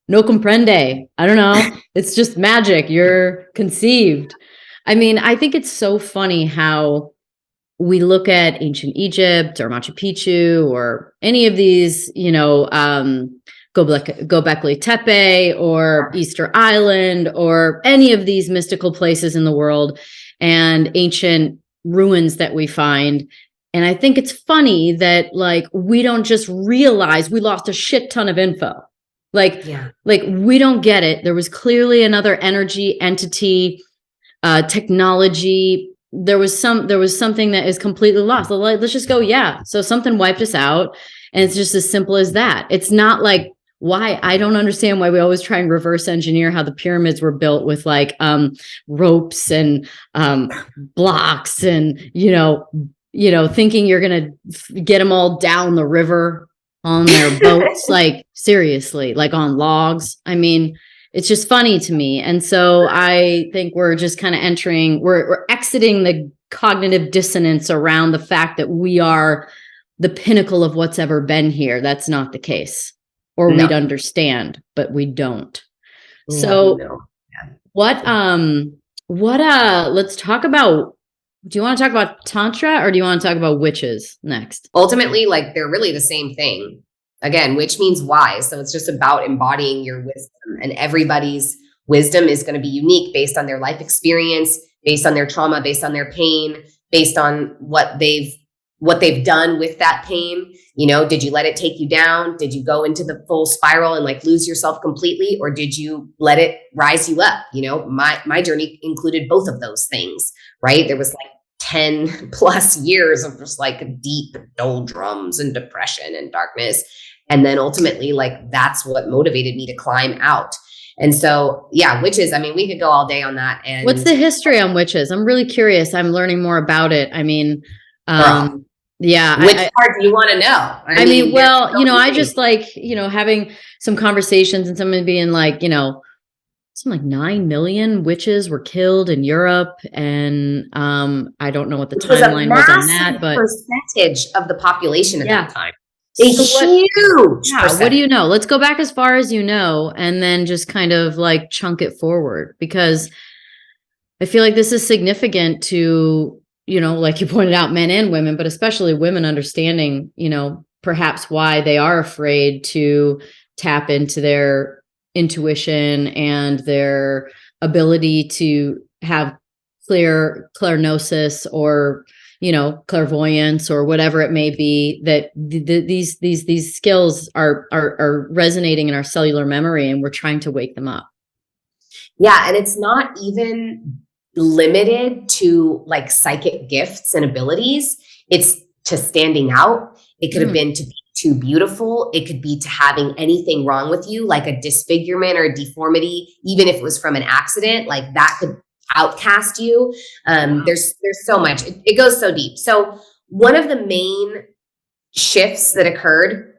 no comprende. I don't know. It's just magic. You're conceived. I mean, I think it's so funny how we look at ancient Egypt or Machu Picchu or any of these, Göbekli Tepe or Easter Island or any of these mystical places in the world and ancient ruins that we find. And I think it's funny that like, we don't just realize we lost a shit ton of info. Like we don't get it. There was clearly another energy, entity, technology. There was something that is completely lost. Let's just go. Yeah. So something wiped us out and it's just as simple as that. It's not like why I don't understand why we always try and reverse engineer how the pyramids were built with like, ropes and, blocks and, thinking you're going to get them all down the river on their boats. Like seriously, like on logs. I mean, it's just funny to me. And so I think we're just kind of we're exiting the cognitive dissonance around the fact that we are the pinnacle of what's ever been here. That's not the case. Or we'd understand, but we don't. So let's talk about, do you want to talk about Tantra or do you want to talk about witches next? Ultimately, like they're really the same thing. Again, witch means wise. So it's just about embodying your wisdom, and everybody's wisdom is going to be unique based on their life experience, based on their trauma, based on their pain, based on what they've done with that pain. Did you let it take you down? Did you go into the full spiral and like lose yourself completely? Or did you let it rise you up? My journey included both of those things, right? There was like 10 plus years of just like deep doldrums and depression and darkness. And then ultimately, like, that's what motivated me to climb out. And so, yeah, witches, I mean, we could go all day on that. And what's the history on witches? I'm really curious. I'm learning more about it. I mean, yeah. Which part do you want to know? I mean, well, I just like, having some conversations and someone being like, something like 9 million witches were killed in Europe. And I don't know what the timeline was on that, but percentage of the population at that time. A huge percentage. What do you know? Let's go back as far as you know, and then just kind of like chunk it forward, because I feel like this is significant to, you know, like you pointed out, men and women, but especially women understanding, you know, perhaps why they are afraid to tap into their intuition and their ability to have clairgnosis or, you know, clairvoyance or whatever it may be, that these skills are resonating in our cellular memory, and we're trying to wake them up. Yeah. And it's not even limited to like psychic gifts and abilities. It's to standing out. It could have been to be too beautiful. It could be to having anything wrong with you, like a disfigurement or a deformity, even if it was from an accident, like that could outcast you. There's so much, it goes so deep. So one of the main shifts that occurred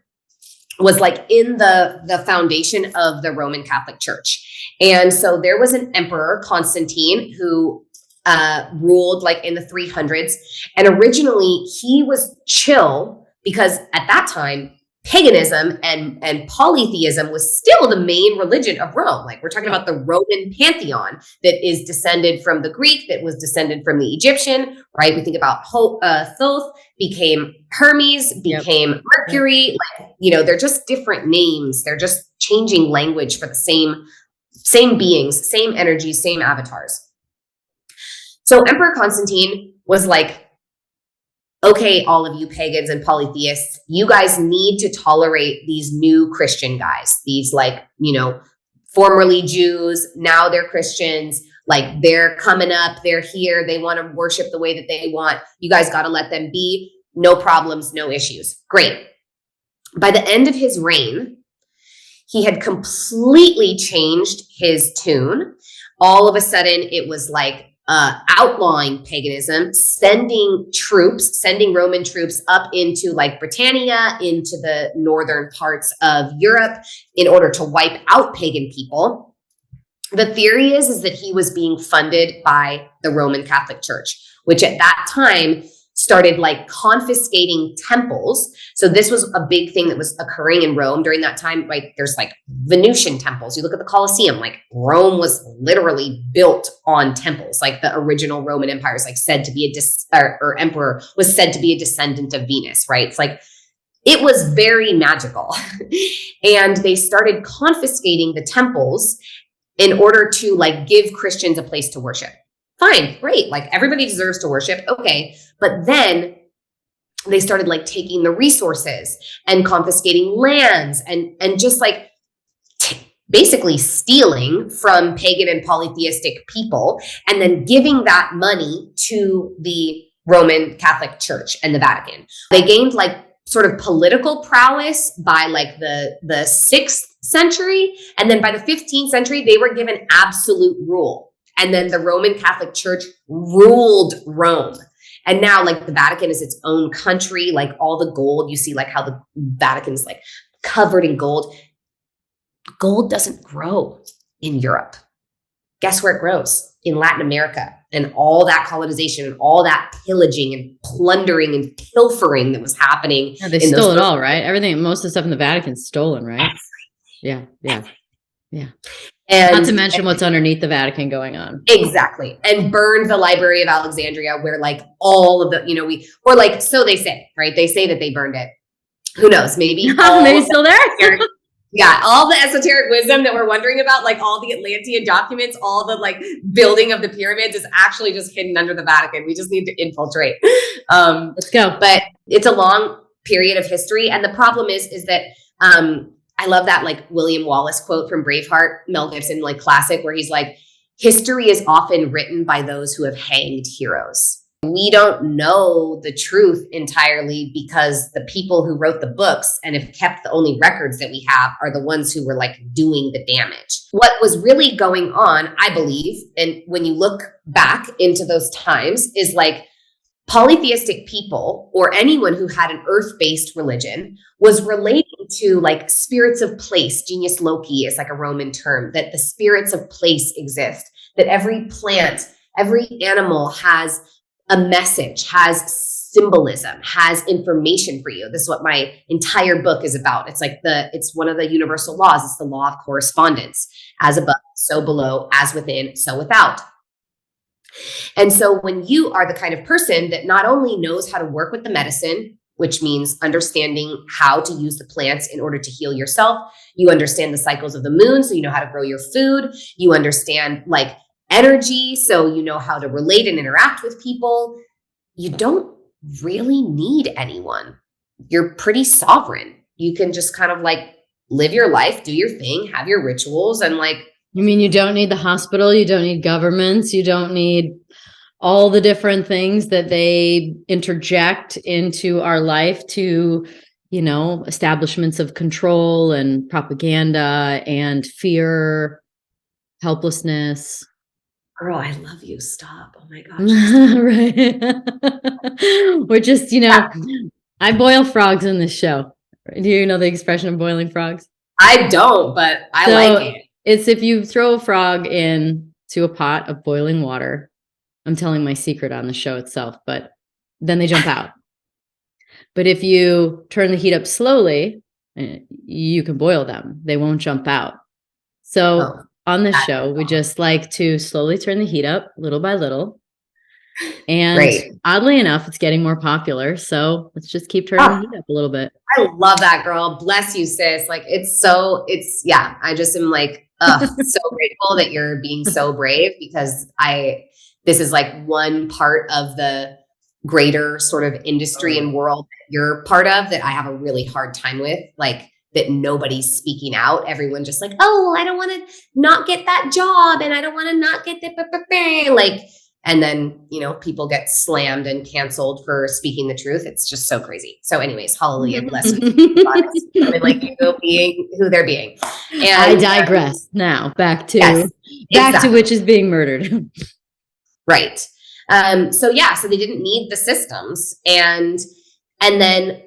was like in the foundation of the Roman Catholic Church. And so there was an emperor, Constantine, who ruled like in the 300s. And originally he was chill because at that time, paganism and polytheism was still the main religion of Rome. Like we're talking about the Roman pantheon that is descended from the Greek, that was descended from the Egyptian, right? We think about Thoth became Hermes, became Mercury. Like, you know, they're just different names. They're just changing language for the same beings, same energies, same avatars. So Emperor Constantine was like, okay, all of you pagans and polytheists, you guys need to tolerate these new Christian guys, these like, you know, formerly Jews, now they're Christians, like they're coming up, they're here, they want to worship the way that they want. You guys got to let them be. No problems, no issues. Great. By the end of his reign, he had completely changed his tune. All of a sudden, it was like outlawing paganism, sending Roman troops up into like Britannia, into the northern parts of Europe in order to wipe out pagan people. The theory is that he was being funded by the Roman Catholic Church, which at that time started like confiscating temples. So this was a big thing that was occurring in Rome during that time. Like there's like Venusian temples. You look at the Colosseum, like Rome was literally built on temples. Like the original Roman Empire is like said to be or emperor was said to be a descendant of Venus, right? It's like, it was very magical. And they started confiscating the temples in order to like give Christians a place to worship. Fine, great. Like everybody deserves to worship. Okay. But then they started like taking the resources and confiscating lands and just like basically stealing from pagan and polytheistic people and then giving that money to the Roman Catholic Church and the Vatican. They gained like sort of political prowess by like the 6th century. And then by the 15th century, they were given absolute rule. And then the Roman Catholic Church ruled Rome. And now like the Vatican is its own country, like all the gold, you see like how the Vatican is like covered in gold. Gold doesn't grow in Europe. Guess where it grows? In Latin America. And all that colonization and all that pillaging and plundering and pilfering that was happening. Yeah, they stole it all, right? Everything, most of the stuff in the Vatican's stolen, right? Yeah. And not to mention what's underneath the Vatican going on. Exactly. And burned the Library of Alexandria where like all of the, you know, or like, so they say, right? They say that they burned it. Who knows? Maybe. Maybe still there. Yeah. All the esoteric wisdom that we're wondering about, like all the Atlantean documents, all the like building of the pyramids is actually just hidden under the Vatican. We just need to infiltrate. Let's go. But it's a long period of history. And the problem is that, I love that like William Wallace quote from Braveheart, Mel Gibson, like classic, where he's like, history is often written by those who have hanged heroes. We don't know the truth entirely because the people who wrote the books and have kept the only records that we have are the ones who were like doing the damage. What was really going on, I believe, and when you look back into those times, is like polytheistic people or anyone who had an earth-based religion was relating into like spirits of place. Genius loci is like a Roman term, that the spirits of place exist, that every plant, every animal has a message, has symbolism, has information for you. This is what my entire book is about. It's like it's one of the universal laws. It's the law of correspondence. As above, so below, as within, so without. And so when you are the kind of person that not only knows how to work with the medicine, which means understanding how to use the plants in order to heal yourself, you understand the cycles of the moon, so you know how to grow your food, you understand like energy, so you know how to relate and interact with people. You don't really need anyone. You're pretty sovereign. You can just kind of like live your life, do your thing, have your rituals, and like. You mean you don't need the hospital, you don't need governments, you don't need all the different things that they interject into our life to, you know, establishments of control and propaganda and fear, helplessness. Girl, I love you. Stop. Oh my gosh. Right. We're just, you know, I boil frogs in this show. Do you know the expression of boiling frogs? I don't, but I like it. It's if you throw a frog into a pot of boiling water. I'm telling my secret on the show itself, but then they jump out. But if you turn the heat up slowly, you can boil them. They won't jump out. So on this show, we just like to slowly turn the heat up little by little. And oddly enough, it's getting more popular. So let's just keep turning the heat up a little bit. I love that, girl. Bless you, sis. Like yeah, I just am like, so grateful that you're being so brave, because this is like one part of the greater sort of industry and world that you're part of that I have a really hard time with, like that nobody's speaking out. Everyone just like, oh, I don't want to not get that job, and I don't want to not get the like, and then, you know, people get slammed and canceled for speaking the truth. It's just so crazy. So anyways, hallelujah, bless you. Women like you being who they're being. And I digress now. Back to witches being murdered. Right. So they didn't need the systems. And then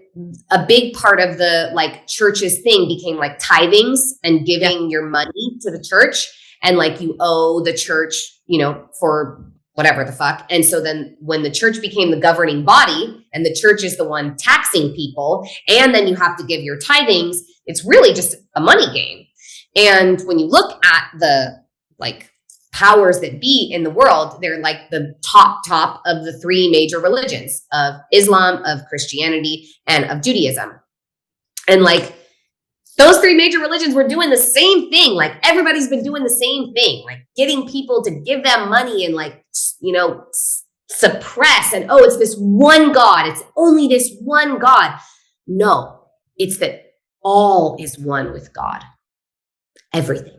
a big part of the like church's thing became like tithings and giving your money to the church. And like you owe the church, you know, for whatever the fuck. And so then when the church became the governing body and the church is the one taxing people, and then you have to give your tithings, it's really just a money game. And when you look at the like powers that be in the world, they're like the top of the three major religions of Islam, of Christianity, and of Judaism. And like those three major religions were doing the same thing. Like everybody's been doing the same thing, like getting people to give them money and like, you know, suppress and, oh, it's this one God. It's only this one God. No, it's that all is one with God. Everything.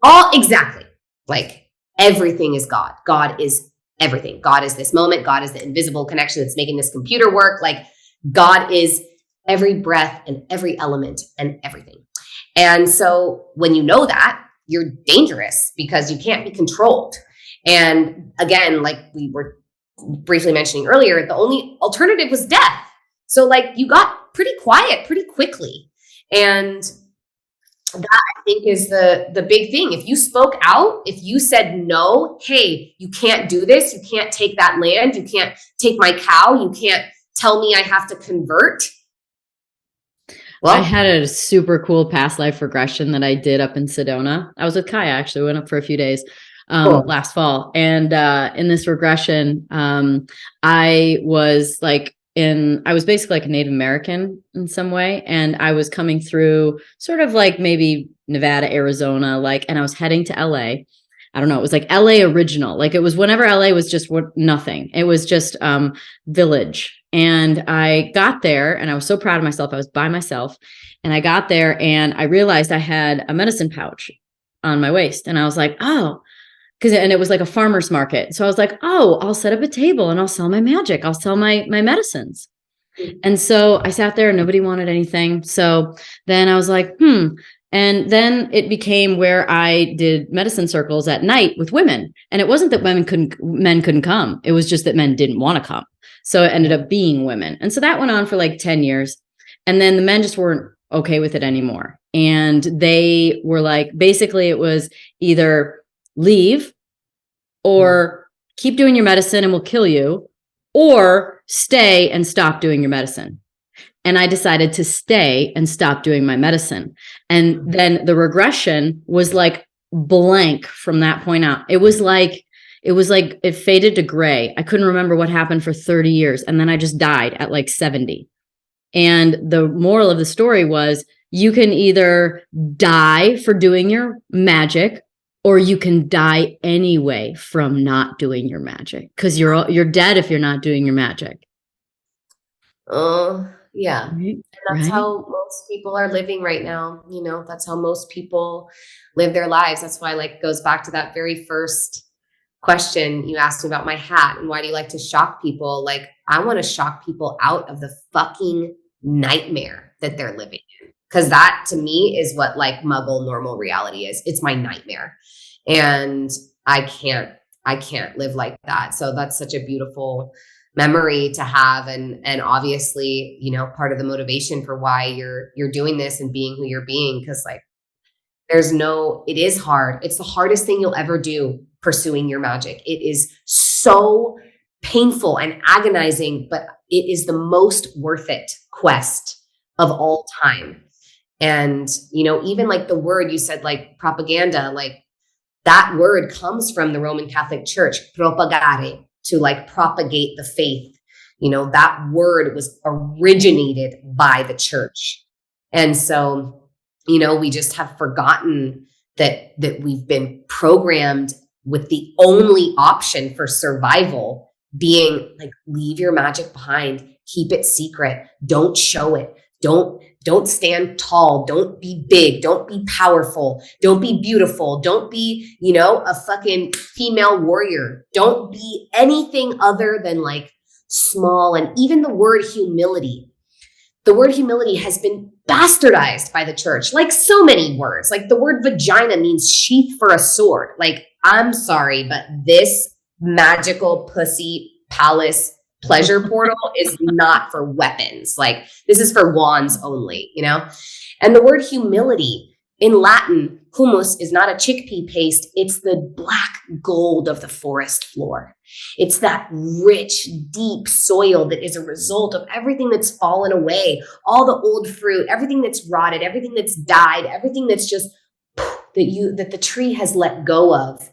All exactly. Like everything is God. God is everything. God is this moment. God is the invisible connection that's making this computer work. Like God is every breath and every element and everything. And so when you know that, you're dangerous because you can't be controlled. And again, like we were briefly mentioning earlier, the only alternative was death. So like you got pretty quiet pretty quickly. And that I think is the big thing. If you spoke out, if you said no, hey, you can't do this. You can't take that land. You can't take my cow. You can't tell me I have to convert. Well, I had a super cool past life regression that I did up in Sedona. I was with Kaya, actually. We went up for a few days last fall. And in this regression, I was basically like a Native American in some way. And I was coming through sort of like maybe Nevada, Arizona, and I was heading to LA. I don't know. It was like LA original. Like it was whenever LA was just nothing. It was just village. And I got there and I was so proud of myself. I was by myself and I got there and I realized I had a medicine pouch on my waist. And I was like, oh, and it was like a farmer's market. So I was like, oh, I'll set up a table and I'll sell my magic. I'll sell my medicines. And so I sat there and nobody wanted anything. So then I was like, And then it became where I did medicine circles at night with women. And it wasn't that men couldn't come. It was just that men didn't want to come. So it ended up being women. And so that went on for like 10 years. And then the men just weren't okay with it anymore. And they were like, basically it was either leave or keep doing your medicine and we'll kill you, or stay and stop doing your medicine. And I decided to stay and stop doing my medicine. And then the regression was like blank from that point out. It was like it faded to gray. I couldn't remember what happened for 30 years. And then I just died at like 70. And the moral of the story was you can either die for doing your magic, or you can die anyway from not doing your magic, because you're dead if you're not doing your magic. Oh, yeah. Right. And that's how most people are living right now. You know, that's how most people live their lives. That's why, like, it goes back to that very first question you asked me about my hat and why do you like to shock people? Like, I want to shock people out of the fucking nightmare that they're living in. Because that to me is what like muggle normal reality is. It's my nightmare. And I can't live like that. So that's such a beautiful memory to have. And obviously, you know, part of the motivation for why you're doing this and being who you're being. Because like it is hard. It's the hardest thing you'll ever do, pursuing your magic. It is so painful and agonizing, but it is the most worth it quest of all time. And, you know, even like the word you said, like propaganda, like that word comes from the Roman Catholic Church, propagare, to like propagate the faith. You know, that word was originated by the church. And so, you know, we just have forgotten that we've been programmed with the only option for survival being like, leave your magic behind, keep it secret, don't show it. Don't stand tall. Don't be big. Don't be powerful. Don't be beautiful. Don't be, you know, a fucking female warrior. Don't be anything other than like small. And even the word humility has been bastardized by the church, like so many words. Like the word vagina means sheath for a sword. Like, I'm sorry, but this magical pussy palace pleasure portal is not for weapons. Like, this is for wands only, you know? And the word humility in Latin, humus, is not a chickpea paste. It's the black gold of the forest floor. It's that rich, deep soil that is a result of everything that's fallen away, all the old fruit, everything that's rotted, everything that's died, everything that's just that the tree has let go of,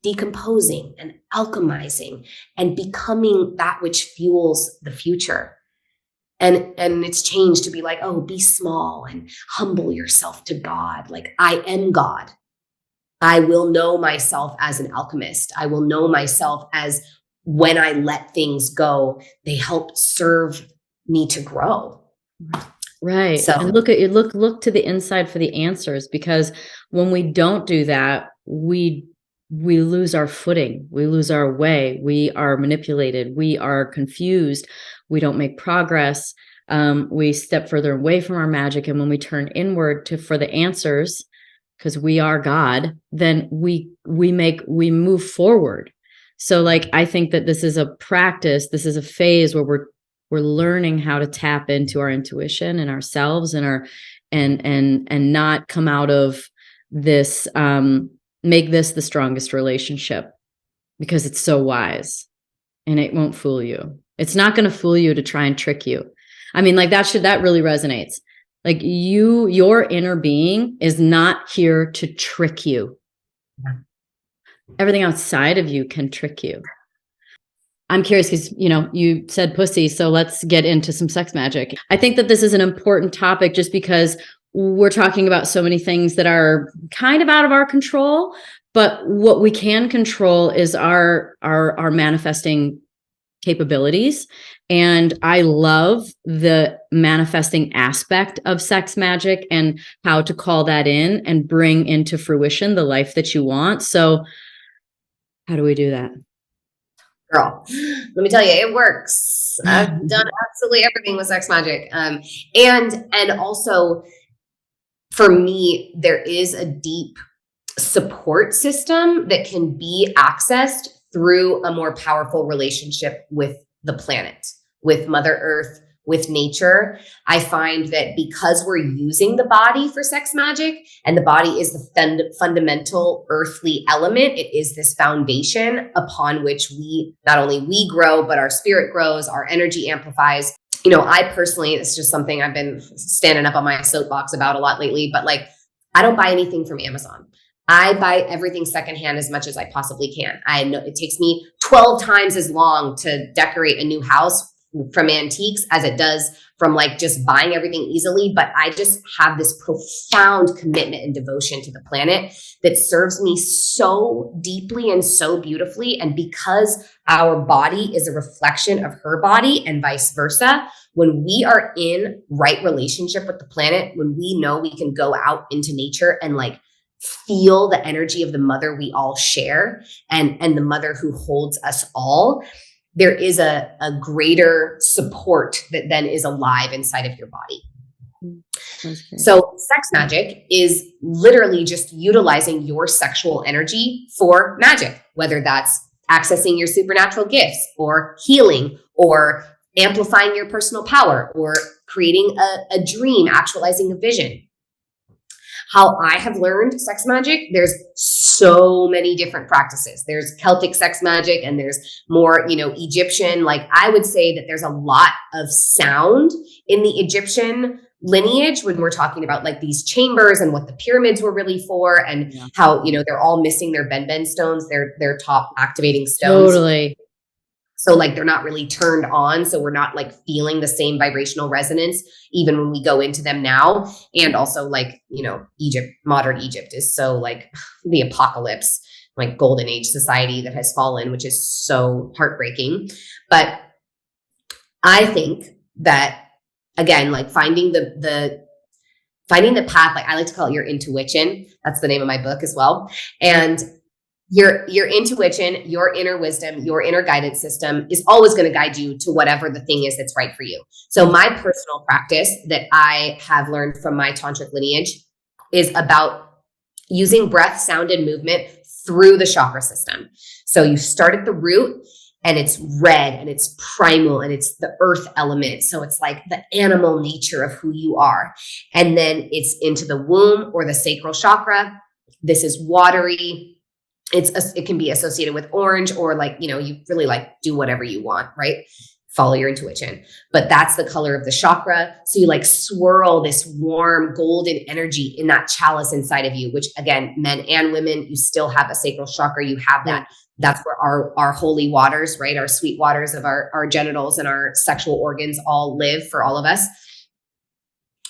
decomposing and alchemizing and becoming that which fuels the future. And it's changed to be like, oh, be small and humble yourself to God. Like, I am God. I will know myself as an alchemist. I will know myself as, when I let things go, they help serve me to grow. Right. So, and look to the inside for the answers, because when we don't do that, we lose our footing. We lose our way. We are manipulated. We are confused. We don't make progress. We step further away from our magic. And when we turn inward for the answers, because we are God, then we move forward. So like, I think that this is a practice. This is a phase where we're learning how to tap into our intuition and ourselves and not come out of this, make this the strongest relationship, because it's so wise and it won't fool you. It's not going to fool you to try and trick you. I mean, like that really resonates. Like your inner being is not here to trick you. Everything outside of you can trick you. I'm curious because, you know, you said pussy, so let's get into some sex magic. I think that this is an important topic just because we're talking about so many things that are kind of out of our control, but what we can control is our manifesting capabilities. And I love the manifesting aspect of sex magic and how to call that in and bring into fruition the life that you want. So how do we do that? Girl, let me tell you, it works. I've done absolutely everything with sex magic. And also, for me, there is a deep support system that can be accessed through a more powerful relationship with the planet, with Mother Earth, with nature. I find that because we're using the body for sex magic, and the body is the fundamental earthly element, it is this foundation upon which not only we grow, but our spirit grows, our energy amplifies. I personally, it's just something I've been standing up on my soapbox about a lot lately, but like, I don't buy anything from Amazon. I buy everything secondhand as much as I possibly can. I know it takes me 12 times as long to decorate a new house from antiques as it does from like just buying everything easily. But I just have this profound commitment and devotion to the planet that serves me so deeply and so beautifully. And because our body is a reflection of her body and vice versa, when we are in right relationship with the planet, when we know we can go out into nature and like feel the energy of the mother we all share and the mother who holds us all, there is a greater support that then is alive inside of your body. So sex magic is literally just utilizing your sexual energy for magic, whether that's accessing your supernatural gifts or healing or amplifying your personal power or creating a dream, actualizing a vision. How I have learned sex magic, there's so many different practices. There's Celtic sex magic and there's more, Egyptian. Like I would say that there's a lot of sound in the Egyptian lineage when we're talking about like these chambers and what the pyramids were really for and how, they're all missing their ben stones, their top activating stones. Totally. So like they're not really turned on. So we're not like feeling the same vibrational resonance even when we go into them now. And also like, modern Egypt is so like the apocalypse, like golden age society that has fallen, which is so heartbreaking. But I think that again, like finding the path, like I like to call it your IntuWitchin. That's the name of my book as well. And your intuition, your inner wisdom, your inner guidance system is always going to guide you to whatever the thing is that's right for you. So my personal practice that I have learned from my tantric lineage is about using breath, sound, and movement through the chakra system. So you start at the root and it's red and it's primal and it's the earth element. So it's like the animal nature of who you are. And then it's into the womb or the sacral chakra. This is watery. It can be associated with orange or like, you really like do whatever you want, right? Follow your intuition. But that's the color of the chakra. So you like swirl this warm golden energy in that chalice inside of you, which again, men and women, you still have a sacral chakra. You have that. That's where our holy waters, right? Our sweet waters of our genitals and our sexual organs all live for all of us.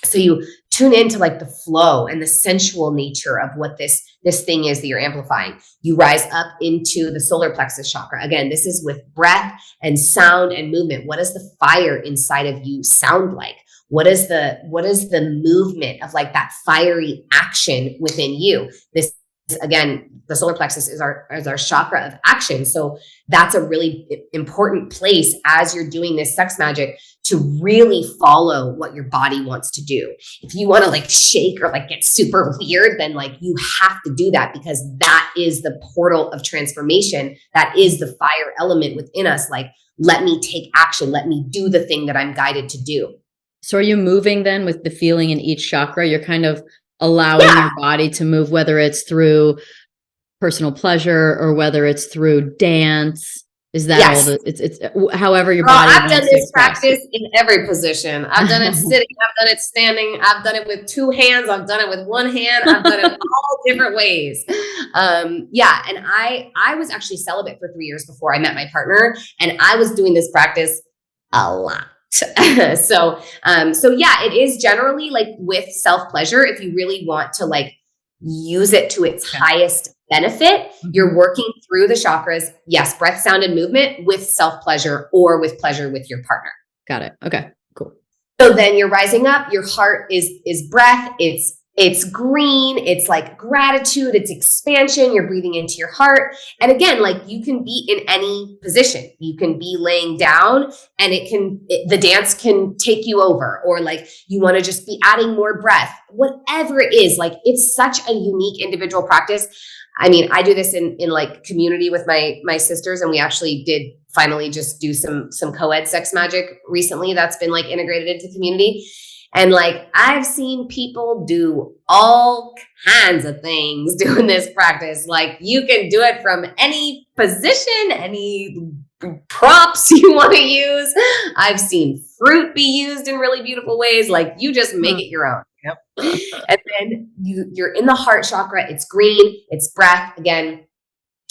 So you tune into like the flow and the sensual nature of what this thing is that you're amplifying. You rise up into the solar plexus chakra. Again, this is with breath and sound and movement. What does the fire inside of you sound like? What is the movement of like that fiery action within you? This again, the solar plexus is our chakra of action. So that's a really important place as you're doing this sex magic to really follow what your body wants to do. If you want to like shake or like get super weird, then like you have to do that because that is the portal of transformation. That is the fire element within us. Like, let me take action. Let me do the thing that I'm guided to do. So are you moving then with the feeling in each chakra? You're kind of allowing your body to move, whether it's through personal pleasure or whether it's through dance. Is that all it's however your body I've done this practice in every position. I've done it sitting, I've done it standing, I've done it with two hands, I've done it with one hand, I've done it all different ways. And I was actually celibate for 3 years before I met my partner, and I was doing this practice a lot. So it is generally like with self-pleasure. If you really want to like use it to its highest benefit, you're working through the chakras. Yes. Breath, sound, and movement with self-pleasure or with pleasure with your partner. Got it. Okay, cool. So then you're rising up. Your heart is breath. It's green. It's like gratitude. It's expansion. You're breathing into your heart. And again, like you can be in any position. You can be laying down and the dance can take you over, or like you want to just be adding more breath, whatever it is. Like it's such a unique individual practice. I mean, I do this in like community with my sisters, and we actually did finally just do some co-ed sex magic recently that's been like integrated into the community. And like, I've seen people do all kinds of things doing this practice. Like, you can do it from any position, any props you want to use. I've seen fruit be used in really beautiful ways. Like, you just make it your own. Yep. And then you're in the heart chakra. It's green. It's breath. Again,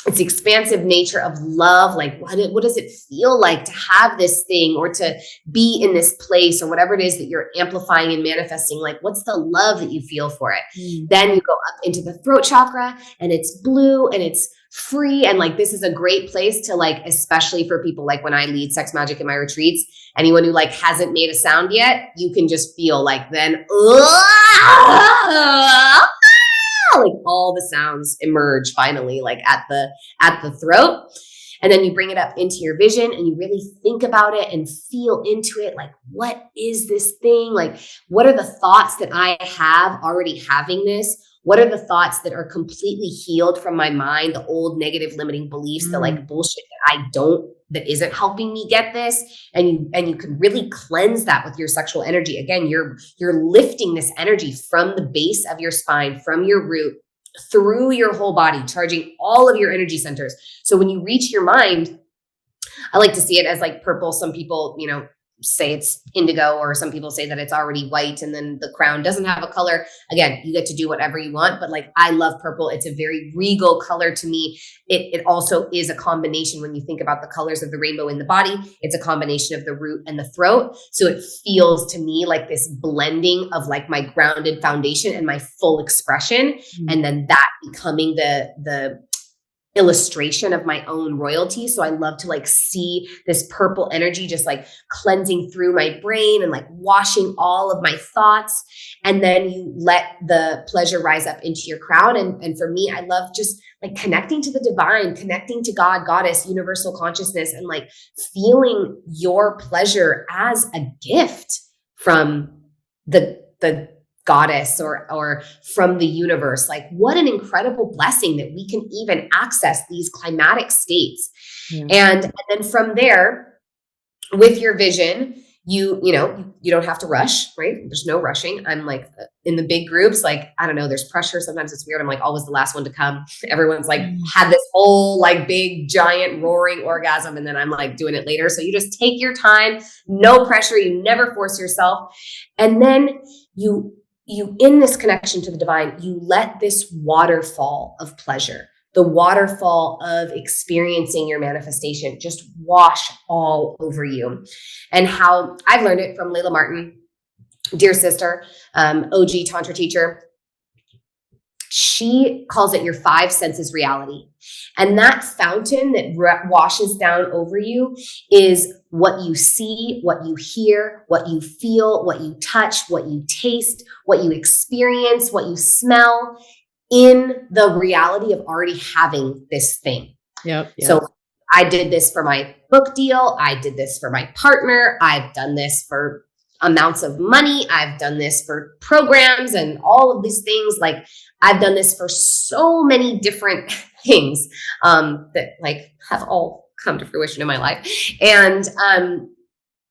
it's the expansive nature of love. Like, what does it feel like to have this thing, or to be in this place, or whatever it is that you're amplifying and manifesting? Like, what's the love that you feel for it? Then you go up into the throat chakra, and it's blue and it's free. And like, this is a great place to like, especially for people like when I lead sex magic in my retreats, anyone who like hasn't made a sound yet, you can just feel like then, like all the sounds emerge finally, like at the throat. And then you bring it up into your vision, and you really think about it and feel into it. Like, what is this thing? Like, what are the thoughts that I have already having this? What are the thoughts that are completely healed from my mind? The old negative limiting beliefs, the like bullshit that isn't helping me get this. And you can really cleanse that with your sexual energy. Again, you're lifting this energy from the base of your spine, from your root, through your whole body, charging all of your energy centers. So when you reach your mind, I like to see it as like purple. Some people, say it's indigo, or some people say that it's already white and then the crown doesn't have a color. Again, you get to do whatever you want, but like, I love purple. It's a very regal color to me. It also is a combination. When you think about the colors of the rainbow in the body, it's a combination of the root and the throat. So it feels to me like this blending of like my grounded foundation and my full expression. And then that becoming the illustration of my own royalty. So I love to like see this purple energy just like cleansing through my brain and like washing all of my thoughts. And then you let the pleasure rise up into your crown. And for me, I love just like connecting to the divine, connecting to God, goddess, universal consciousness, and like feeling your pleasure as a gift from the goddess or from the universe. Like, what an incredible blessing that we can even access these climatic states. And then from there, with your vision, you don't have to rush, right? There's no rushing. I'm like in the big groups, like, I don't know, there's pressure. Sometimes it's weird. I'm like always the last one to come. Everyone's like had this whole like big giant roaring orgasm, and then I'm like doing it later. So you just take your time, no pressure. You never force yourself. And then you in this connection to the divine, you let this waterfall of pleasure, the waterfall of experiencing your manifestation, just wash all over you. And how I've learned it from Layla Martin, dear sister, OG Tantra teacher. She calls it your 5 senses reality. And that fountain that washes down over you is what you see, what you hear, what you feel, what you touch, what you taste, what you experience, what you smell, in the reality of already having this thing. Yep. So I did this for my book deal. I did this for my partner. I've done this for amounts of money. I've done this for programs and all of these things. Like, I've done this for so many different things that like have all come to fruition in my life. And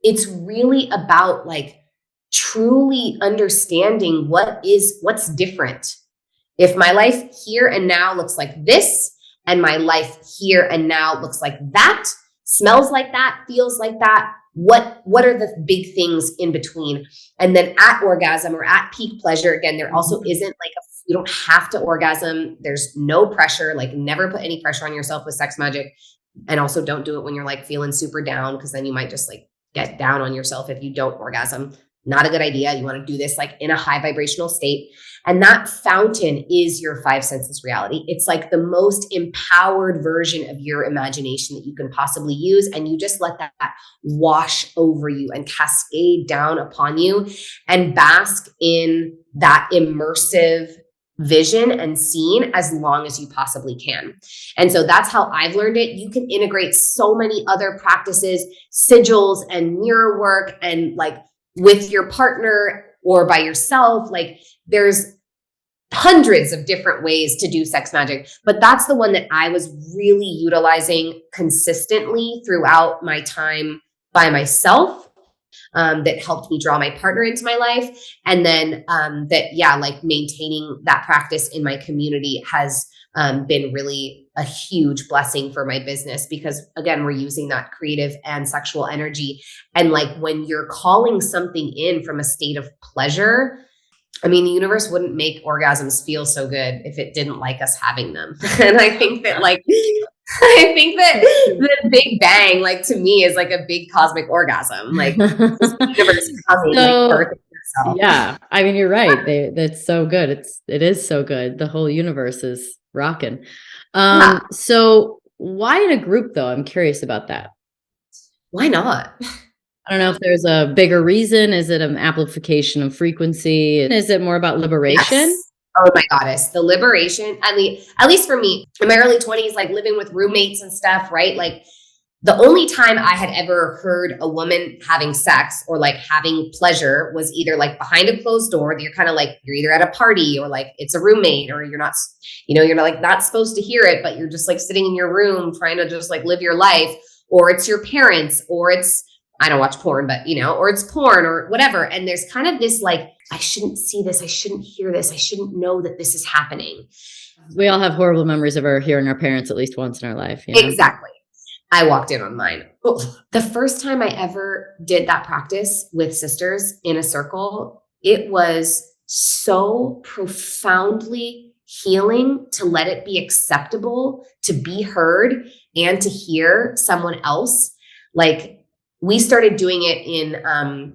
it's really about like truly understanding what's different. If my life here and now looks like this, and my life here and now looks like that, smells like that, feels like that, what are the big things in between? And then at orgasm or at peak pleasure, again, there also isn't like you don't have to orgasm. There's no pressure. Like, never put any pressure on yourself with sex magic. And also don't do it when you're like feeling super down, because then you might just like get down on yourself if you don't orgasm. Not a good idea. You want to do this like in a high vibrational state. And that fountain is your 5 senses reality. It's like the most empowered version of your imagination that you can possibly use. And you just let that wash over you and cascade down upon you and bask in that immersive vision and scene as long as you possibly can. And so that's how I've learned it. You can integrate so many other practices, sigils and mirror work, and like with your partner or by yourself. Like, there's hundreds of different ways to do sex magic, but that's the one that I was really utilizing consistently throughout my time by myself. That helped me draw my partner into my life. And then like maintaining that practice in my community has been really a huge blessing for my business, because again, we're using that creative and sexual energy. And like when you're calling something in from a state of pleasure, I mean, the universe wouldn't make orgasms feel so good if it didn't like us having them. And I think that the Big Bang, like to me, is like a big cosmic orgasm. Like the universe coming, birthing itself. Yeah, I mean, you're right. That's so good. It is so good. The whole universe is rocking. So why in a group though? I'm curious about that. Why not? I don't know if there's a bigger reason. Is it an amplification of frequency? Is it more about liberation? Yes. Oh my goddess, the liberation. I mean, at least for me, in my early 20s, like living with roommates and stuff, right? Like the only time I had ever heard a woman having sex or like having pleasure was either like behind a closed door, that you're kind of like, you're either at a party or like it's a roommate, or you're not, you're not like not supposed to hear it, but you're just like sitting in your room trying to just like live your life, or it's your parents, or it's, I don't watch porn, but or it's porn or whatever. And there's kind of this like, I shouldn't see this. I shouldn't hear this. I shouldn't know that this is happening. We all have horrible memories of hearing our parents at least once in our life. Exactly. I walked in on mine. The first time I ever did that practice with sisters in a circle, it was so profoundly healing to let it be acceptable to be heard and to hear someone else. Like we started doing it in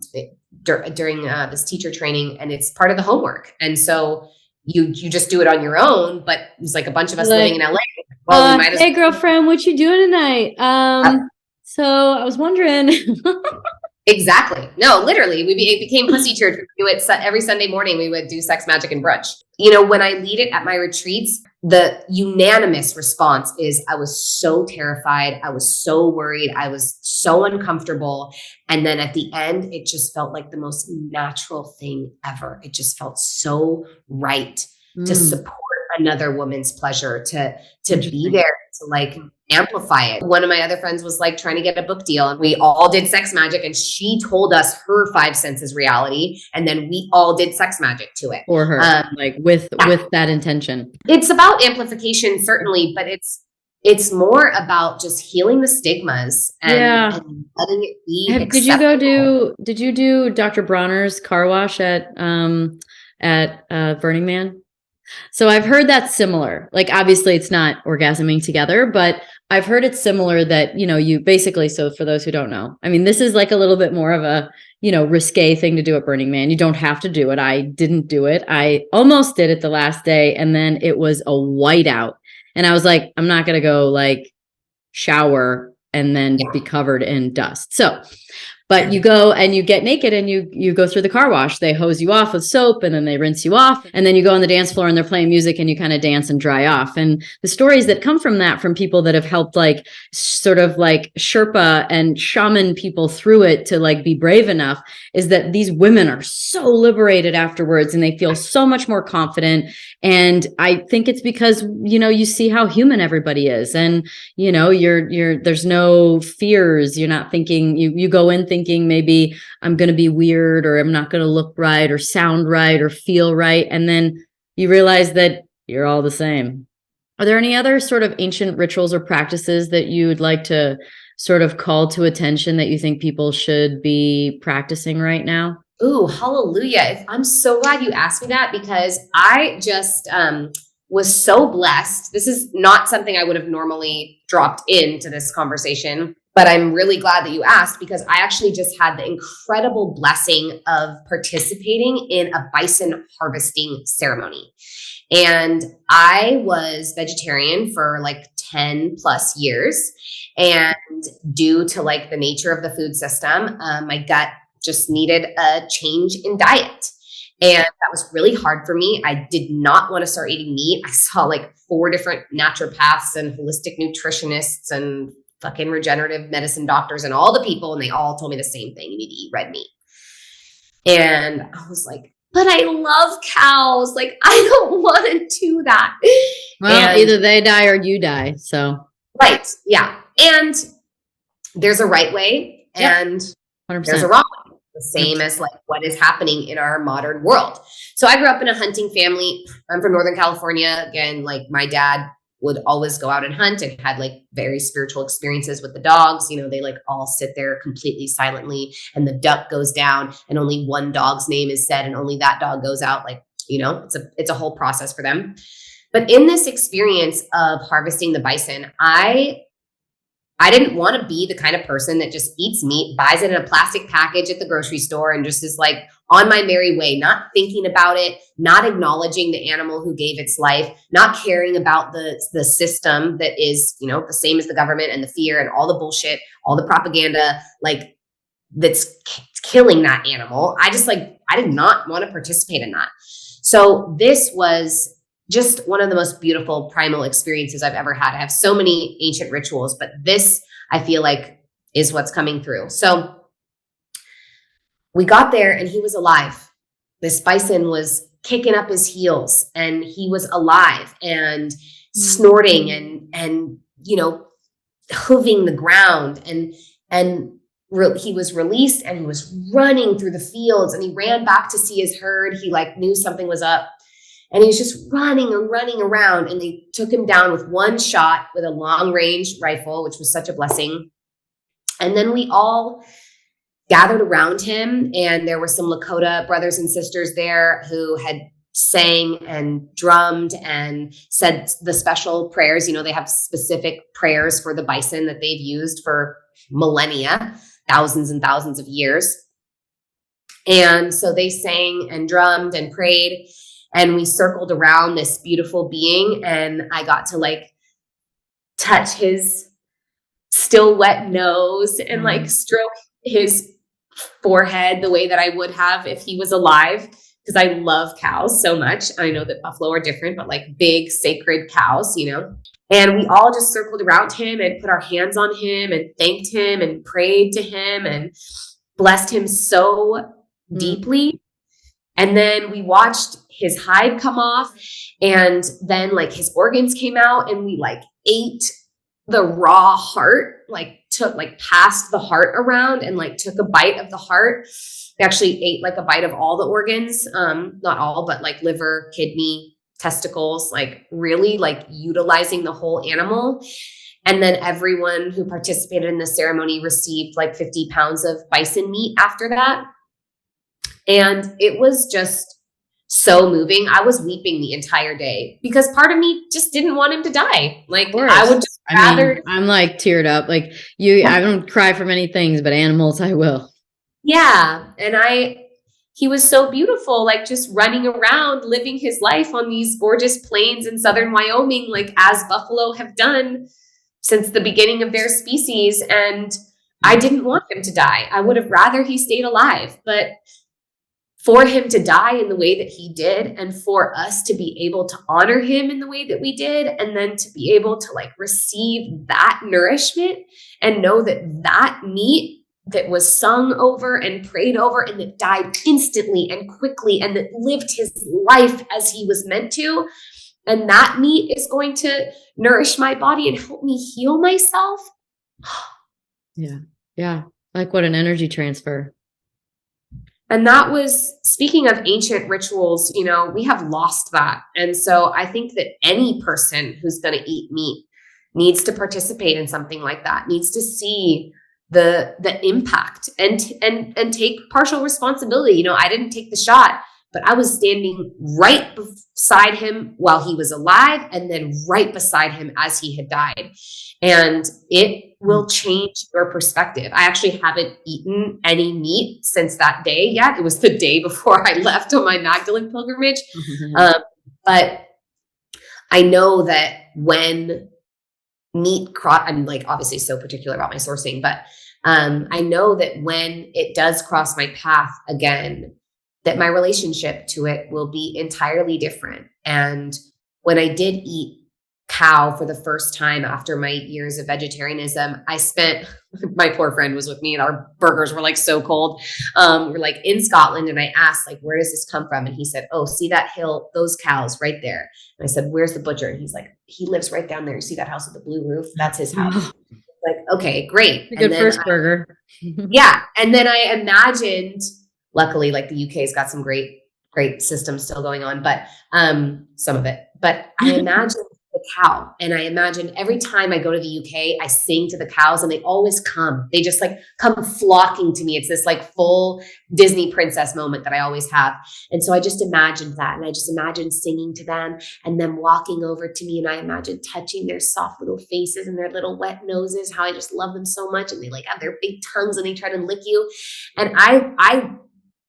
during this teacher training, and it's part of the homework. And so you just do it on your own, but it was like a bunch of us living in LA. Well, hey girlfriend, what you doing tonight? So I was wondering. Exactly. No, literally, it became Pussy Church. We do it every Sunday morning. We would do sex magic and brunch. When I lead it at my retreats, the unanimous response is I was so terrified. I was so worried. I was so uncomfortable. And then at the end, it just felt like the most natural thing ever. It just felt so right to support another woman's pleasure, to be there, to like amplify it. One of my other friends was like trying to get a book deal, and we all did sex magic, and she told us her 5 senses reality, and then we all did sex magic to it for her, with that intention. It's about amplification, certainly, but it's more about just healing the stigmas and letting it be acceptable. Did you do Dr. Bronner's car wash at Burning Man? So I've heard that's similar. Like, obviously it's not orgasming together, but I've heard it's similar that, you basically, so for those who don't know, I mean, this is like a little bit more of a, risque thing to do at Burning Man. You don't have to do it. I didn't do it. I almost did it the last day, and then it was a whiteout. And I was like, I'm not going to go like shower and then be covered in dust. But you go and you get naked and you go through the car wash. They hose you off with soap and then they rinse you off. And then you go on the dance floor and they're playing music and you kind of dance and dry off. And the stories that come from that, from people that have helped like sort of like Sherpa and shaman people through it to like be brave enough, is that these women are so liberated afterwards and they feel so much more confident. And I think it's because, you see how human everybody is. And, there's no fears. You're not thinking, you go in thinking maybe I'm going to be weird, or I'm not going to look right or sound right or feel right. And then you realize that you're all the same. Are there any other sort of ancient rituals or practices that you would like to sort of call to attention that you think people should be practicing right now? Ooh, hallelujah. I'm so glad you asked me that, because I just was so blessed. This is not something I would have normally dropped into this conversation, but I'm really glad that you asked, because I actually just had the incredible blessing of participating in a bison harvesting ceremony. And I was vegetarian for like 10 plus years. And due to like the nature of the food system, my gut just needed a change in diet. And that was really hard for me. I did not want to start eating meat. I saw like 4 different naturopaths and holistic nutritionists and fucking regenerative medicine doctors and all the people. And they all told me the same thing. You need to eat red meat. And I was like, but I love cows. Like, I don't want to do that. Well, either they die or you die. So. Right. Yeah. And there's a right way and 100%. There's a wrong way. The same as like what is happening in our modern world. So I grew up in a hunting family. I'm from Northern California. Again, like my dad would always go out and hunt and had like very spiritual experiences with the dogs. You know, they like all sit there completely silently and the duck goes down and only one dog's name is said and only that dog goes out. Like, you know, it's a whole process for them. But in this experience of harvesting the bison, I didn't want to be the kind of person that just eats meat, buys it in a plastic package at the grocery store, and just is like on my merry way, not thinking about it, not acknowledging the animal who gave its life, not caring about the system that is, you know, the same as the government and the fear and all the bullshit, all the propaganda, like that's killing that animal. I did not want to participate in that. So this was just one of the most beautiful primal experiences I've ever had. I have so many ancient rituals, but this I feel like is what's coming through. So we got there and he was alive. This bison was kicking up his heels and he was alive and snorting and you know, hooving the ground and he was released and he was running through the fields and he ran back to see his herd. He like knew something was up. And he was just running and running around, and they took him down with one shot with a long range rifle, which was such a blessing. And then we all gathered around him, and there were some Lakota brothers and sisters there who had sang and drummed and said the special prayers. You know, they have specific prayers for the bison that they've used for millennia, thousands and thousands of years. And so they sang and drummed and prayed. And we circled around this beautiful being and I got to like touch his still wet nose and like stroke his forehead the way that I would have if he was alive. Because I love cows so much. I know that buffalo are different, but like big sacred cows, you know. And we all just circled around him and put our hands on him and thanked him and prayed to him and blessed him so deeply. And then we watched his hide come off and then like his organs came out and we like ate the raw heart, like passed the heart around and like took a bite of the heart. We actually ate like a bite of all the organs, not all, but like liver, kidney, testicles, like really like utilizing the whole animal. And then everyone who participated in the ceremony received like 50 pounds of bison meat after that. And it was just so moving. I was weeping the entire day because part of me just didn't want him to die. Like I would just rather. I'm like teared up. Like I don't cry for many things, but animals, I will. Yeah. And he was so beautiful, like just running around, living his life on these gorgeous plains in southern Wyoming, like as buffalo have done since the beginning of their species. And I didn't want him to die. I would have rather he stayed alive, but for him to die in the way that he did and for us to be able to honor him in the way that we did and then to be able to like receive that nourishment and know that that meat that was sung over and prayed over and that died instantly and quickly and that lived his life as he was meant to, and that meat is going to nourish my body and help me heal myself. Yeah. Like what an energy transfer. And that was, speaking of ancient rituals, you know, we have lost that. And so I think that any person who's going to eat meat needs to participate in something like that, needs to see the impact and take partial responsibility. You know, I didn't take the shot, but I was standing right beside him while he was alive and then right beside him as he had died. And it will change your perspective. I actually haven't eaten any meat since that day yet. It was the day before I left on my Magdalene pilgrimage. But I know that when meat I'm like obviously so particular about my sourcing, but I know that when it does cross my path again, that my relationship to it will be entirely different. And when I did eat cow for the first time after my years of vegetarianism. My poor friend was with me and our burgers were like so cold. We're like in Scotland and I asked like, where does this come from? And he said, oh, see that hill, those cows right there. And I said, where's the butcher? And he's like, he lives right down there. You see that house with the blue roof? That's his house. Like, okay, great. A good first burger. Yeah. And then I imagined, luckily, like the UK's got some great systems still going on, but some of it. But I imagined the cow, and I imagine every time I go to the UK, I sing to the cows and they always come. They just like come flocking to me. It's this like full Disney princess moment that I always have. And so I just imagined that. And I just imagined singing to them and them walking over to me. And I imagined touching their soft little faces and their little wet noses, how I just love them so much. And they like have their big tongues and they try to lick you. And I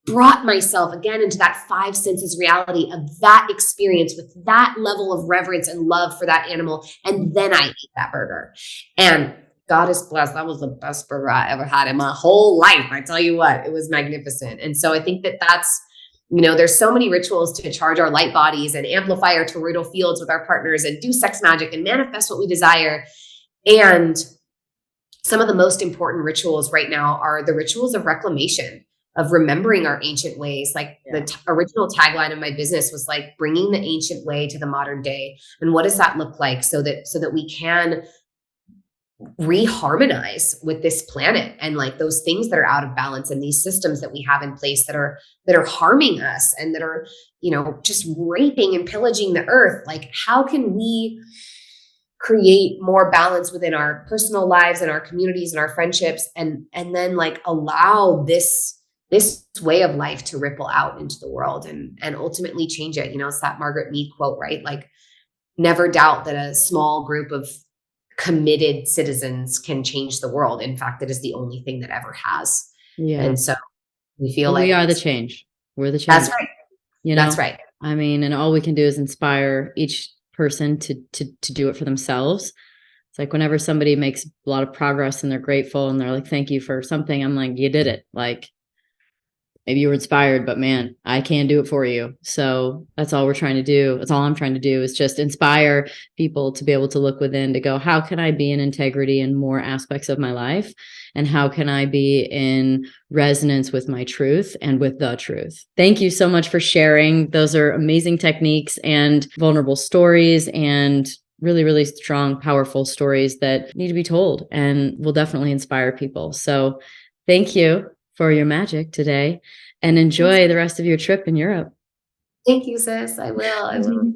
brought myself again into that five senses reality of that experience with that level of reverence and love for that animal. And then I ate that burger. And God is blessed. That was the best burger I ever had in my whole life. I tell you what, it was magnificent. And so I think that that's, there's so many rituals to charge our light bodies and amplify our toroidal fields with our partners and do sex magic and manifest what we desire. And some of the most important rituals right now are the rituals of reclamation, of remembering our ancient ways. Like the original tagline of my business was like bringing the ancient way to the modern day. And what does that look like so that we can reharmonize with this planet and like those things that are out of balance and these systems that we have in place that are harming us and that are, just raping and pillaging the earth. Like, how can we create more balance within our personal lives and our communities and our friendships and then like allow this way of life to ripple out into the world and ultimately change it. It's that Margaret Mead quote, right? Like, never doubt that a small group of committed citizens can change the world. In fact, it is the only thing that ever has. Yeah. And so we feel like we are the change. We're the change. That's right. That's right. I mean, and all we can do is inspire each person to do it for themselves. It's like whenever somebody makes a lot of progress and they're grateful and they're like, thank you for something. I'm like, you did it. Like, maybe you were inspired, but man, I can't do it for you. So that's all we're trying to do. That's all I'm trying to do is just inspire people to be able to look within to go, how can I be in integrity in more aspects of my life? And how can I be in resonance with my truth and with the truth? Thank you so much for sharing. Those are amazing techniques and vulnerable stories and really, really strong, powerful stories that need to be told and will definitely inspire people. So thank you for your magic today and enjoy the rest of your trip in Europe. Thank you, sis. I will.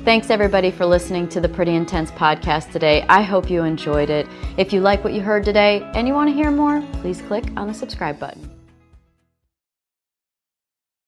Thanks everybody for listening to the Pretty Intense podcast today. I hope you enjoyed it. If you like what you heard today and you want to hear more, please click on the subscribe button.